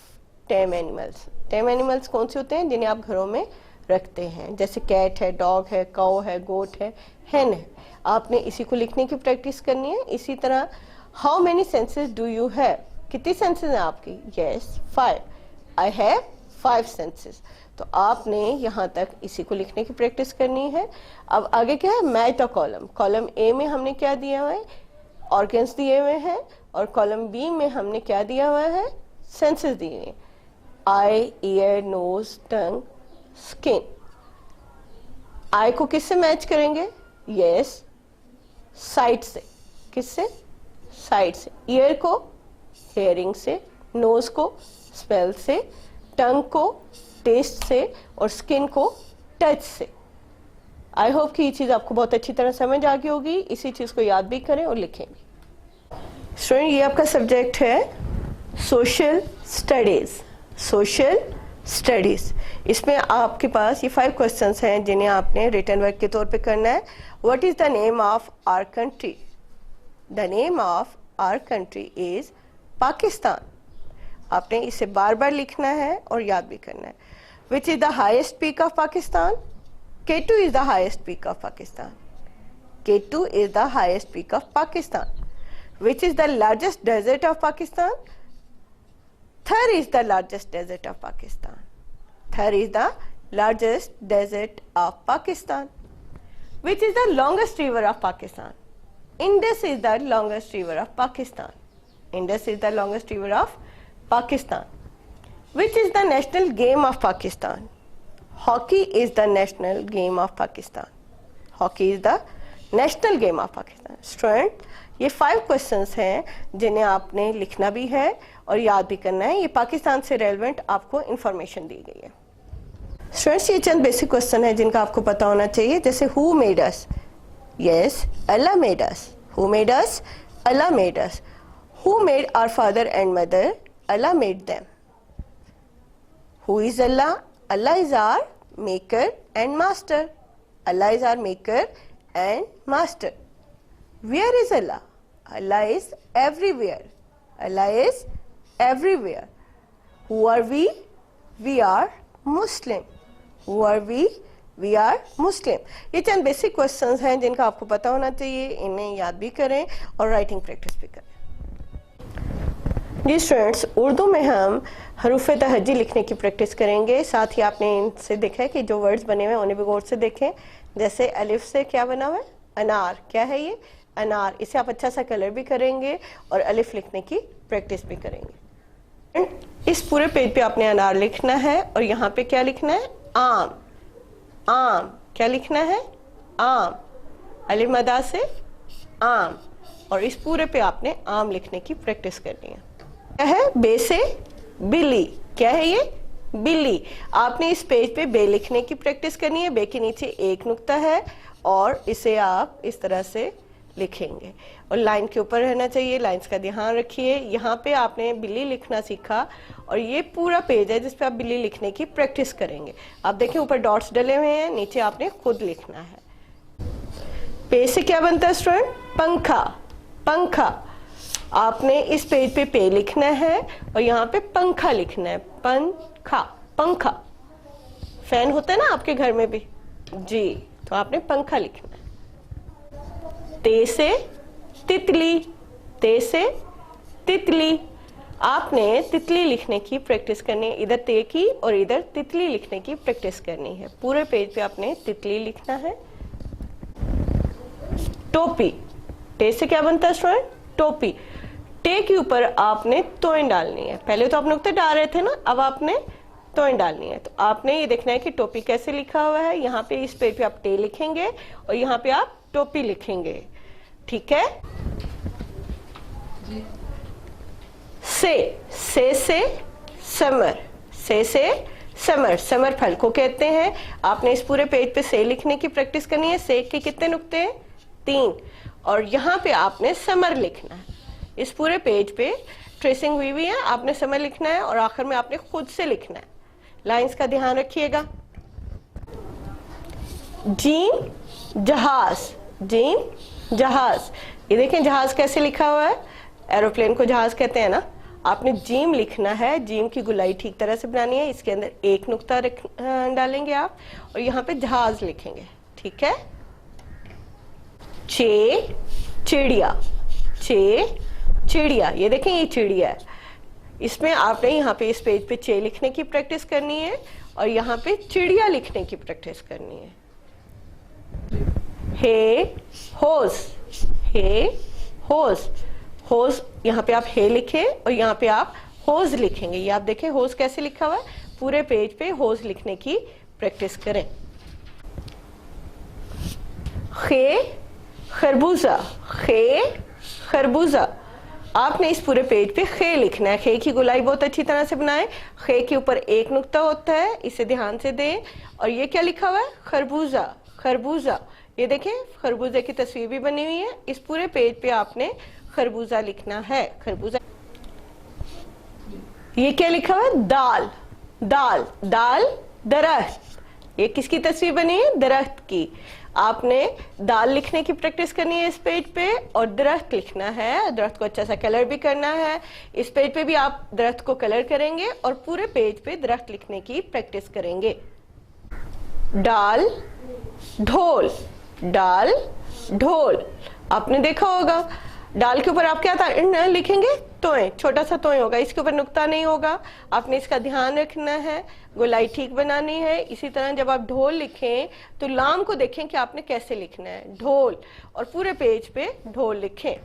tame animals. Tame animals कौन से होते हैं, जिन्हें आप घरों में रखते हैं, जैसे कैट है, डॉग है, काऊ है, गोट है, हेन है। आपने इसी को लिखने की प्रैक्टिस करनी है। इसी तरह how many senses do you have, कितनी सेंसेस हैं आपकी? Yes 5, I have 5 senses. तो आपने यहाँ तक इसी को लिखने की प्रैक्टिस करनी है। अब आगे क्या है? Match the column. Column A में हमने क्या दिया हुआ है? ऑर्गन्स दिए हुए हैं, और कॉलम बी में हमने क्या दिया हुआ है? सेंसेस दिए हैं, आई, ईयर, नोज, टंग, स्किन। आई को किससे मैच करेंगे? यस, साइट से। किससे? साइट से। ईयर को हेयरिंग से, नोज को स्मेल से, टंग को टेस्ट से, और स्किन को टच से। आई होप कि ये चीज़ आपको बहुत अच्छी तरह समझ आ गई होगी। इसी चीज़ को याद भी करें और लिखें भी। स्टूडेंट, ये आपका सब्जेक्ट है सोशल स्टडीज़। सोशल स्टडीज़, इसमें आपके पास ये 5 क्वेश्चंस हैं जिन्हें आपने रिटन वर्क के तौर पे करना है। What is the name of our country? The name of our country is Pakistan. आपने इसे बार बार लिखना है और याद भी करना है। Which is the highest peak of Pakistan? K2 is the highest peak of Pakistan. K2 is the highest peak of Pakistan. Which is the largest desert of Pakistan? Thar is the largest desert of Pakistan. Thar is the largest desert of Pakistan. Which is the longest river of Pakistan? Indus is the longest river of Pakistan. Indus is the longest river of Pakistan. Which is the national game of Pakistan? Hockey is the national game of Pakistan. Hockey is the national game of Pakistan. Student, ये 5 क्वेश्चंस हैं जिन्हें आपने लिखना भी है और याद भी करना है। ये पाकिस्तान से रेलेवेंट आपको इंफॉर्मेशन दी गई है। स्टूडेंट्स, ये चंद बेसिक क्वेश्चन है जिनका आपको पता होना चाहिए। जैसे who made us? Yes, Allah made us. Who made us? Allah made us. Who made our father and mother? Allah made them. Who is Allah? Allah is our maker and master. Allah is our maker and master. Where is Allah? Allah is everywhere. Allah is everywhere. Who are we? We are Muslim. Who are we? We are Muslim. ये चंद बेसिक क्वेश्चंस हैं जिनका आपको पता होना चाहिए। इन्हें याद भी करें और राइटिंग प्रैक्टिस भी करें। जी स्टूडेंट्स, उर्दू में हम हरूफ तहज्जी लिखने की प्रैक्टिस करेंगे। साथ ही आपने इनसे देखा है कि जो वर्ड्स बने हुए हैं उन्हें भी गौर से देखें। जैसे अलिफ से क्या बना हुआ है? अनार। क्या है ये? अनार। इसे आप अच्छा सा कलर भी करेंगे और अलिफ लिखने की प्रैक्टिस भी करेंगे। इस पूरे पेज पे आपने अनार लिखना है और यहाँ पे क्या लिखना है? आम। आम। क्या लिखना है? आम। अलिफ मदा से आम। और इस पूरे पे आपने आम लिखने की प्रैक्टिस करनी है। क्या है? बे से बिल्ली। क्या है ये? बिल्ली। आपने इस पेज पे बे लिखने की प्रैक्टिस करनी है। बे के नीचे एक नुक्ता है और इसे आप इस तरह से लिखेंगे और लाइन के ऊपर रहना चाहिए। लाइंस का ध्यान रखिए। यहाँ पे आपने बिल्ली लिखना सीखा और ये पूरा पेज है जिस पे आप बिल्ली लिखने की प्रैक्टिस करेंगे। आप देखें ऊपर डॉट्स डले हुए हैं, नीचे आपने खुद लिखना है। पे से क्या बनता है स्टूडेंट? पंखा। पंखा। आपने इस पेज पे पे लिखना है और यहाँ पे पंखा लिखना है। पंखा। पंखा। फैन होता है ना आपके घर में भी जी, तो आपने पंखा लिखना है। ते से तितली। ते से तितली। आपने तितली लिखने की प्रैक्टिस करनी है। इधर ते की और इधर तितली लिखने की प्रैक्टिस करनी है। पूरे पेज पे आपने तितली लिखना है। टोपी। टे से क्या बनता है स्टूडेंट? टोपी। टे के ऊपर आपने तोइन डालनी है। पहले तो आप नुक्ते डाल रहे थे ना, अब आपने तोइन डालनी है। तो आपने ये देखना है कि टोपी कैसे लिखा हुआ है। यहाँ पे इस पेज पे आप टे लिखेंगे और यहाँ पे आप टोपी लिखेंगे। ठीक है? से समर। से समर। समर फल को कहते हैं। आपने इस पूरे पेज पे से लिखने की प्रैक्टिस करनी है। से के कितने नुक्ते हैं? 3। और यहाँ पे आपने समर लिखना है। इस पूरे पेज पे ट्रेसिंग हुई हुई है, आपने समर लिखना है और आखिर में आपने खुद से लिखना है। लाइंस का ध्यान रखिएगा। जीम जहाज। जीम जहाज। ये देखें जहाज कैसे लिखा हुआ है। एरोप्लेन को जहाज कहते हैं ना। आपने जीम लिखना है। जीम की गुलाई ठीक तरह से बनानी है। इसके अंदर एक नुक्ता डालेंगे आप और यहाँ पे जहाज लिखेंगे। ठीक है? चे चिड़िया, चे चिड़िया। ये देखें ये चिड़िया है। इसमें आपने यहाँ पे इस पेज पे चे लिखने की प्रैक्टिस करनी है और यहाँ पे चिड़िया लिखने की प्रैक्टिस करनी है। हे होस, हे होस, होस यहाँ पे आप हे लिखे और यहाँ पे आप होज लिखेंगे। ये आप देखें होज कैसे लिखा हुआ है, पूरे पेज पे होज लिखने की प्रैक्टिस करें। खे खरबूजा, खे खरबूजा। आपने इस पूरे पेज पे खे लिखना है। खे की गोलाई बहुत अच्छी तरह से बनाएं। खे के ऊपर एक नुक्ता होता है, इसे ध्यान से दें। और ये क्या लिखा हुआ है, खरबूजा, खरबूजा। ये देखें खरबूजे की तस्वीर भी बनी हुई है। इस पूरे पेज पे आपने खरबूजा लिखना है, खरबूजा। ये क्या लिखा हुआ है, दाल, दाल, दाल दरख्त। ये किसकी तस्वीर बनी है, दरख्त की। आपने दाल लिखने की प्रैक्टिस करनी है इस पेज पे और दरख्त लिखना है। दरख्त को अच्छा सा कलर भी करना है। इस पेज पे भी आप दरख्त को कलर करेंगे और पूरे पेज पे दरख्त लिखने की प्रैक्टिस करेंगे। डाल ढोल, डाल ढोल। आपने देखा होगा डाल के ऊपर आप क्या लिखेंगे, तोय, छोटा सा तोय होगा, इसके ऊपर नुक्ता नहीं होगा। आपने इसका ध्यान रखना है, गोलाई ठीक बनानी है। इसी तरह जब आप ढोल लिखें तो लाम को देखें कि आपने कैसे लिखना है, ढोल, और पूरे पेज पे ढोल लिखें।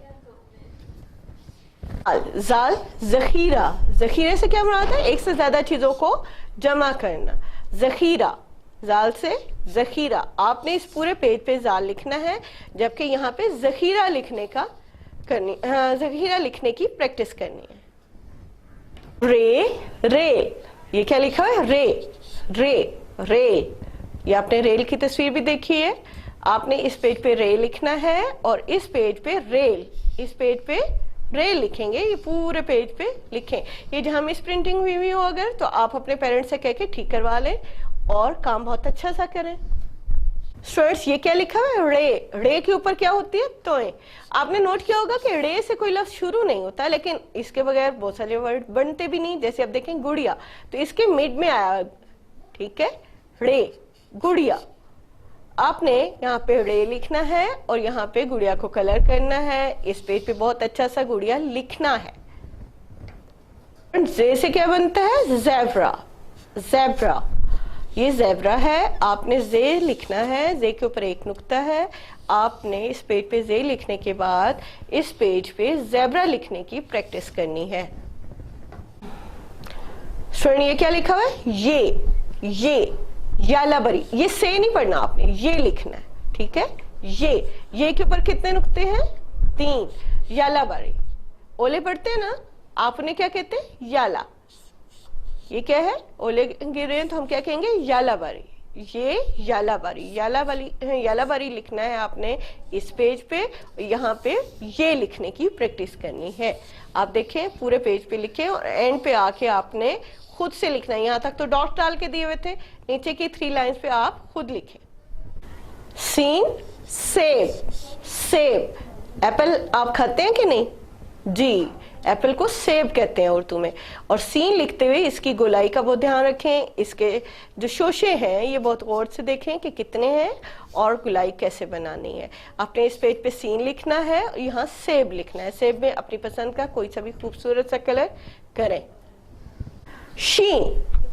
जाल जखीरा, जखीरे से क्या मुराद है, एक से ज्यादा चीजों को जमा करना। जखीरा, जाल से जखीरा। आपने इस पूरे पेज पे जाल लिखना है, जबकि यहाँ पे जखीरा लिखने का जखीरा लिखने की प्रैक्टिस करनी है। रे रेल, ये क्या लिखा है, रे रे रेल। ये आपने रेल की तस्वीर भी देखी है। आपने इस पेज पे रे लिखना है और इस पेज पे रेल, इस पेज पे रेल लिखेंगे। ये पूरे पेज पे लिखें। ये जहां मिस प्रिंटिंग हुई हो अगर, तो आप अपने पेरेंट्स से कह के ठीक करवा लें और काम बहुत अच्छा सा करें। स्टूडेंट्स ये क्या लिखा है, रे, रे के ऊपर क्या होती है, तोय। आपने नोट किया होगा कि रे से कोई लफ्ज शुरू नहीं होता, लेकिन इसके बगैर बहुत सारे वर्ड बनते भी नहीं। जैसे आप देखें गुड़िया, तो इसके मिड में आया, ठीक है, रे, गुड़िया। आपने यहाँ पे रे लिखना है और यहाँ पे गुड़िया को कलर करना है। इस पेज पे बहुत अच्छा सा गुड़िया लिखना है। जे से क्या बनता है, ज़ेब्रा, ज़ेब्रा। ये ज़ेब्रा है। आपने जे लिखना है, जे के ऊपर एक नुक्ता है। आपने इस पेज पे जे लिखने के बाद इस पेज पे ज़ेब्रा लिखने की प्रैक्टिस करनी है। स्टूडेंट ये क्या लिखा हुआ है, ये यालाबरी। ये से नहीं पढ़ना आपने, ये लिखना है, ठीक है। ये के ऊपर कितने नुक्ते हैं, 3। यालाबरी, ओले पढ़ते हैं ना, आपने क्या कहते हैं, याला। ये क्या है, ओले गिर रहे हैं तो हम क्या कहेंगे, यालाबारी। ये यालाबारी, यालाबारी लिखना है आपने इस पेज पे। यहाँ पे ये लिखने की प्रैक्टिस करनी है। आप देखें पूरे पेज पे लिखें और एंड पे आके आपने खुद से लिखना है। यहाँ तक तो डॉट डाल के दिए हुए थे, नीचे की 3 लाइंस पे आप खुद लिखें। सीन सेब, सेब। एप्पल आप खाते हैं कि नहीं, जी, एप्पल को सेब कहते हैं उर्दू में। और सीन लिखते हुए इसकी गोलाई का बहुत ध्यान रखें। इसके जो शोशे हैं ये बहुत गौर से देखें कि कितने हैं और गोलाई कैसे बनानी है। आपने इस पेज पे सीन लिखना है और यहाँ सेब लिखना है। सेब में अपनी पसंद का कोई सा भी खूबसूरत सा कलर करें। शीन,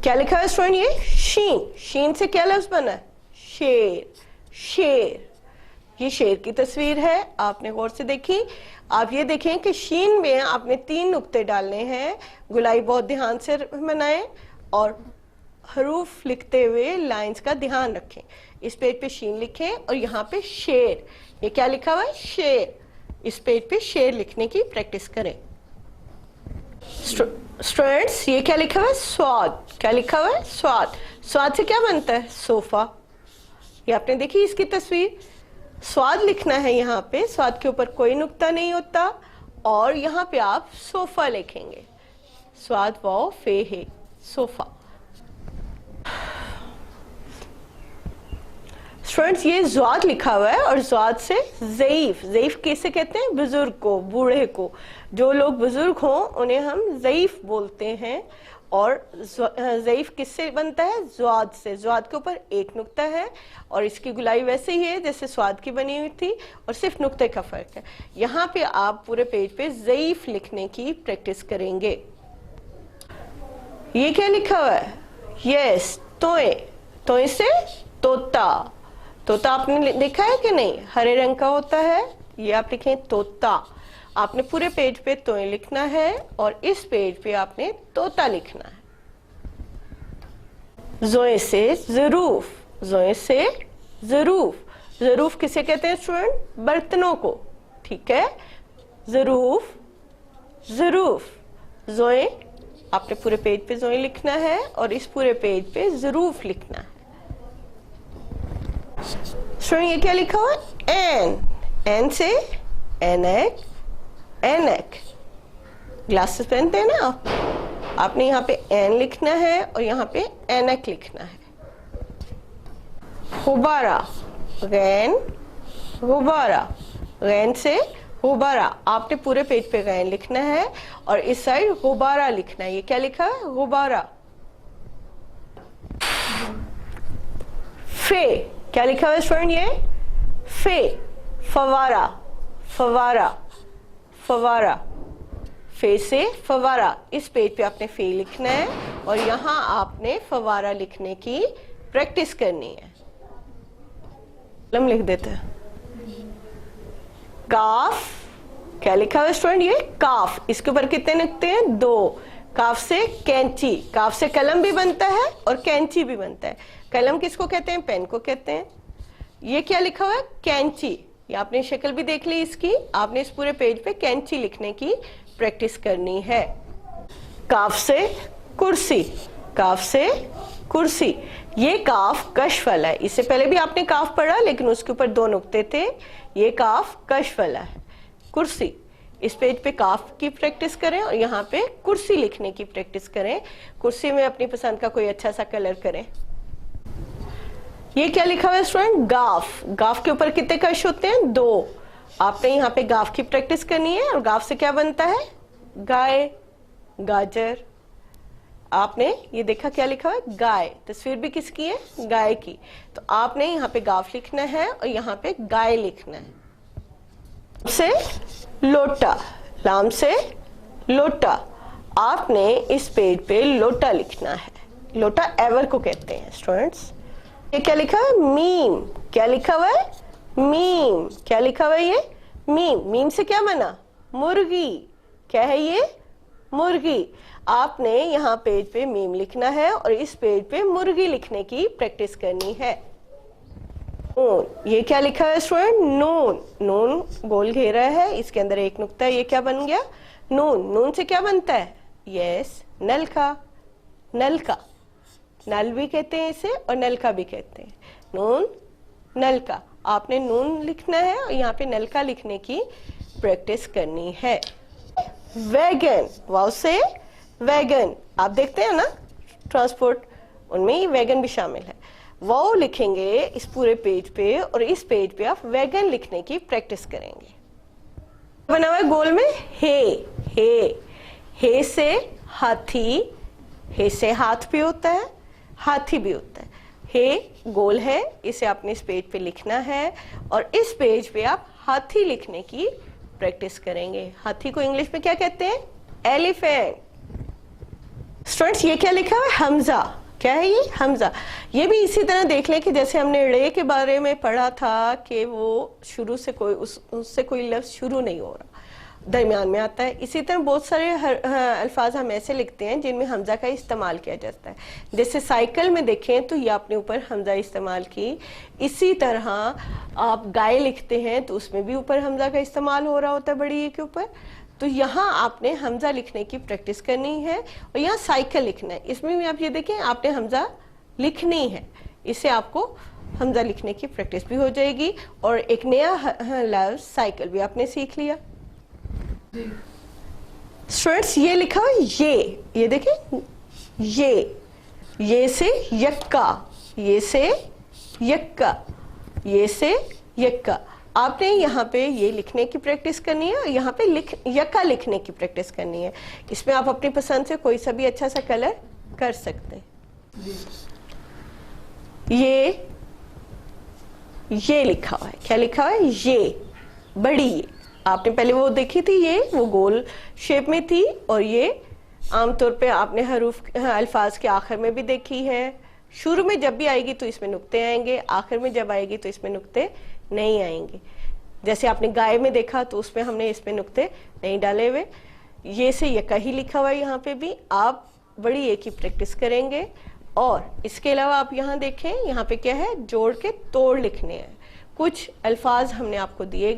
क्या लिखा है स्टूडेंट, ये शीन। शीन से क्या लफ्ज बना है, शेर, शेर। ये शेर की तस्वीर है, आपने गौर से देखी। आप ये देखें कि शीन में आपने 3 नुक्ते डालने हैं। गुलाई बहुत ध्यान से बनाएं और हरूफ लिखते हुए लाइंस का ध्यान रखें। इस पेज पे शीन लिखें और यहाँ पे शेर। ये क्या लिखा हुआ है, शेर। इस पेज पे शेर लिखने की प्रैक्टिस करें। स्टूडेंट्स ये क्या लिखा हुआ है, स्वाद। क्या लिखा हुआ है, स्वाद। स्वाद से क्या बनता है, सोफा। ये आपने देखी इसकी तस्वीर। स्वाद लिखना है यहाँ पे, स्वाद के ऊपर कोई नुक्ता नहीं होता और यहाँ पे आप सोफा लिखेंगे। स्वाद वाओ फे है, सोफा। स्टूडेंट्स ये ज़्वाद लिखा हुआ है और ज़्वाद से ज़ईफ़, ज़ईफ़ किसे कहते हैं? बुजुर्ग को, बूढ़े को। जो लोग बुजुर्ग हों उन्हें हम ज़ईफ़ बोलते हैं। और ज़ईफ़ किससे बनता है? ज़्वाद से। ज़्वाद के ऊपर एक नुक्ता है और इसकी गुलाई वैसे ही है जैसे स्वाद की बनी हुई थी, और सिर्फ नुक्ते का फ़र्क है। यहाँ पे आप पूरे पेज पे ज़ईफ़ लिखने की प्रैक्टिस करेंगे। ये क्या लिखा हुआ है? यस, तोय। तोय से तोता। तोता आपने देखा है कि नहीं? हरे रंग का होता है। ये आप लिखें तोता। आपने पूरे पेज पे तोय लिखना है और इस पेज पे आपने तोता लिखना है। ज़ोए से ज़रूफ। ज़ोए से ज़रूफ। ज़रूफ किसे कहते हैं स्टूडेंट? बर्तनों को। ठीक है, ज़रूफ, ज़रूफ। ज़ोए, आपने पूरे पेज पे ज़ोए लिखना है और इस पूरे पेज पे ज़रूफ लिखना है। स्टूडेंट ये क्या लिखा हुआ है? एन। एन से एनक, एनक। ग्लासेस पहनते हैं ना आप? आपने यहाँ पे एन लिखना है और यहाँ पे एनक लिखना है। गुब्बारा, गैन, गुब्बारा। गैन से गुब्बारा। आपने पूरे पेज पे गैन लिखना है और इस साइड गुब्बारा लिखना है। ये क्या लिखा है? गुब्बारा। फे, क्या लिखा हुआ है स्टूडेंट? ये फे, फवारा, फवारा, फवारा। फे से फवारा। इस पेज पे आपने फे लिखना है और यहाँ आपने फवारा लिखने की प्रैक्टिस करनी है। कलम लिख देते हैं। काफ, क्या लिखा हुआ है स्टूडेंट? ये काफ। इसके ऊपर कितने नुक्ते हैं? 2। काफ से कैंची। काफ से कलम भी बनता है और कैंची भी बनता है। कलम किसको कहते हैं? पेन को कहते हैं। ये क्या लिखा हुआ है? कैंची। ये आपने शक्ल भी देख ली इसकी। आपने इस पूरे पेज पे कैंची लिखने की प्रैक्टिस करनी है। काफ से कुर्सी। काफ से कुर्सी। ये काफ कश वाला है। इससे पहले भी आपने काफ पढ़ा लेकिन उसके ऊपर 2 नुक्ते थे। ये काफ कश वाला है। कुर्सी। इस पेज पे काफ की प्रैक्टिस करें और यहाँ पे कुर्सी लिखने की प्रैक्टिस करें। कुर्सी में अपनी पसंद का कोई अच्छा सा कलर करें। ये क्या लिखा हुआ है स्टूडेंट? गाफ। गाफ के ऊपर कितने कश होते हैं? 2। आपने यहाँ पे गाफ की प्रैक्टिस करनी है और गाफ से क्या बनता है? गाय, गाजर। आपने ये देखा क्या लिखा हुआ है? गाय। तस्वीर भी किसकी है? गाय की। तो आपने यहाँ पे गाफ लिखना है और यहाँ पे गाय लिखना है। से लोटा। लाम से लोटा। आपने इस पेज पे लोटा लिखना है। लोटा एवर को कहते हैं स्टूडेंट्स। ये क्या लिखा है? मीम। क्या लिखा हुआ है? मीम। क्या लिखा हुआ है? ये मीम। मीम से क्या बना? मुर्गी। क्या है ये? मुर्गी। आपने यहाँ पेज पे मीम लिखना है और इस पेज पे मुर्गी लिखने की प्रैक्टिस करनी है। नून। ये क्या लिखा है स्टूडेंट? नून। नून गोल घेरा है, इसके अंदर एक नुक्ता है। ये क्या बन गया? नून। नून से क्या बनता है? यस, नलका। नलका। नल भी कहते हैं इसे और नलका भी कहते हैं। नून, नलका। आपने नून लिखना है और यहाँ पे नलका लिखने की प्रैक्टिस करनी है। वैगन। वाव से वैगन। आप देखते हैं ना ट्रांसपोर्ट, उनमें ही वैगन भी शामिल है। वाव लिखेंगे इस पूरे पेज पे और इस पेज पे आप वैगन लिखने की प्रैक्टिस करेंगे। बना हुआ है गोल में हे। हे। हे से हाथी। हे से हाथ भी होता है, हाथी भी होता है। हे गोल है, इसे आपने इस पेज पे लिखना है और इस पेज पे आप हाथी लिखने की प्रैक्टिस करेंगे। हाथी को इंग्लिश में क्या कहते हैं? एलिफेंट। स्टूडेंट्स ये क्या लिखा है? हमजा। क्या है ये? हमजा। ये भी इसी तरह देख लें कि जैसे हमने रे के बारे में पढ़ा था कि वो शुरू से कोई उससे कोई लफ्ज शुरू नहीं हो रहा, दरमियान में आता है। इसी तरह बहुत सारे अल्फाज हम ऐसे लिखते हैं जिनमें हमजा का इस्तेमाल किया जाता है। जैसे साइकिल में देखें तो ये आपने ऊपर हमजा इस्तेमाल की। इसी तरह आप गाय लिखते हैं तो उसमें भी ऊपर हमजा का इस्तेमाल हो रहा होता है, बड़ी के ऊपर। तो यहाँ आपने हमजा लिखने की प्रैक्टिस करनी है और यहाँ साइकिल लिखना है। इसमें भी आप ये देखें आपने हमजा लिखनी है, इससे आपको हमजा लिखने की प्रैक्टिस भी हो जाएगी और एक नया लफ्ज साइकिल भी आपने सीख लिया। स्टूडेंट्स ये लिखा है ये देखें, ये से यक्का। ये से यक्का। ये से यक्का। आपने यहाँ पे ये लिखने की प्रैक्टिस करनी है और यहाँ पे यक्का लिखने की प्रैक्टिस करनी है। इसमें आप अपनी पसंद से कोई सा भी अच्छा सा कलर कर सकते हैं। ये लिखा हुआ है, क्या लिखा हुआ है? ये बड़ी ये। आपने पहले वो देखी थी, ये वो गोल शेप में थी, और ये आमतौर पे आपने अल्फाज के आखिर में भी देखी है। शुरू में जब भी आएगी तो इसमें नुक्ते आएंगे, आखिर में जब आएगी तो इसमें नुक्ते नहीं आएंगे। जैसे आपने गाय में देखा तो उसमें हमने इसमें नुक्ते नहीं डाले हुए। ये से यक्का ही लिखा हुआ है यहाँ पे भी। आप बड़ी ए की प्रैक्टिस करेंगे। और इसके अलावा आप यहाँ देखें, यहाँ पे क्या है? जोड़ के तोड़ लिखने हैं। कुछ अल्फाज हमने आपको दिए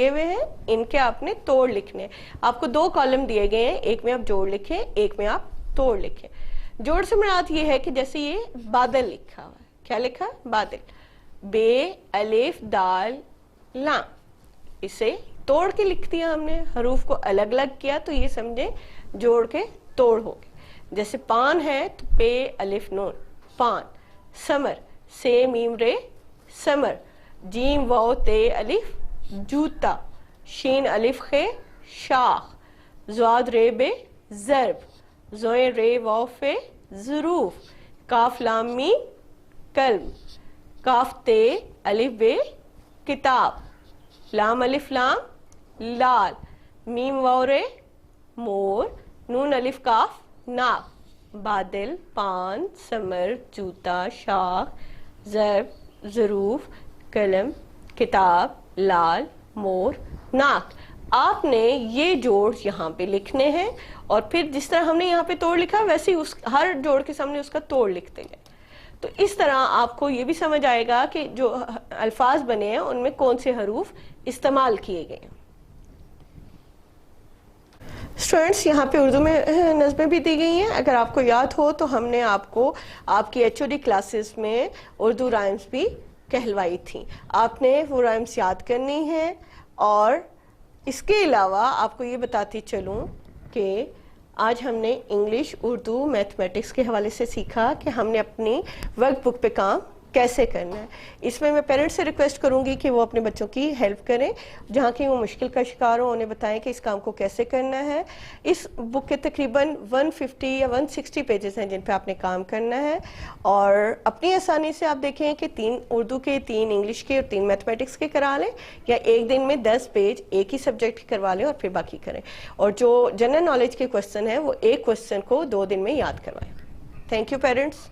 हुए हैं, इनके आपने तोड़ लिखने हैं। आपको 2 कॉलम दिए गए हैं, एक में आप जोड़ लिखें, एक में आप तोड़ लिखें। जोड़ से मुराद ये है कि जैसे ये बादल लिखा हुआ है, क्या लिखा है? बादल। बे अलिफ दाल लाम, इसे तोड़ के लिख दिया हमने, हरूफ को अलग अलग किया, तो ये समझे जोड़ के तोड़ हो गए। जैसे पान है तो पे अलिफ नून पान। समर से मीम रे समर। जीम वाओ ते अलिफ जूता। शीन अलिफ खे शाख। ज़ाद रे बे ज़र्ब। ज़ोए रे वाओ फे ज़रूफ। काफ लाम मीम कल्म। काफ ते अलिफ बे किताब। लाम अलिफ लाम लाल। मीम वाओ रे मोर। नून अलिफ काफ नाक। बादल पान समर जूता शाख ज़र्ब ज़रूफ कलम किताब लाल मोर नाक। आपने ये जोड़ यहाँ पे लिखने हैं, और फिर जिस तरह हमने यहाँ पे तोड़ लिखा वैसे ही उस हर जोड़ के सामने उसका तोड़ लिखते गए। तो इस तरह आपको ये भी समझ आएगा कि जो अल्फाज बने हैं उनमें कौन से हरूफ इस्तेमाल किए गए हैं। स्टूडेंट्स, यहाँ पे उर्दू में नज़में भी दी गई हैं। अगर आपको याद हो तो हमने आपको आपकी HOD क्लासेस में उर्दू राइम्स भी कहलवाई थी। आपने वो राइम्स याद करनी है। और इसके अलावा आपको ये बताती चलूँ कि आज हमने इंग्लिश, उर्दू, मैथमेटिक्स के हवाले से सीखा कि हमने अपनी वर्कबुक पे काम कैसे करना है। इसमें मैं पेरेंट्स से रिक्वेस्ट करूंगी कि वो अपने बच्चों की हेल्प करें, जहाँ की वो मुश्किल का शिकार हो, उन्हें बताएं कि इस काम को कैसे करना है। इस बुक के तकरीबन 150 या 160 पेजेस हैं जिन पे आपने काम करना है। और अपनी आसानी से आप देखें कि 3 उर्दू के, 3 इंग्लिश के और 3 मैथमेटिक्स के करा लें, या एक दिन में 10 पेज एक ही सब्जेक्ट के करवा लें और फिर बाकी करें। और जो जनरल नॉलेज के क्वेश्चन हैं वो एक क्वेश्चन को 2 दिन में याद करवाएं। Thank you parents.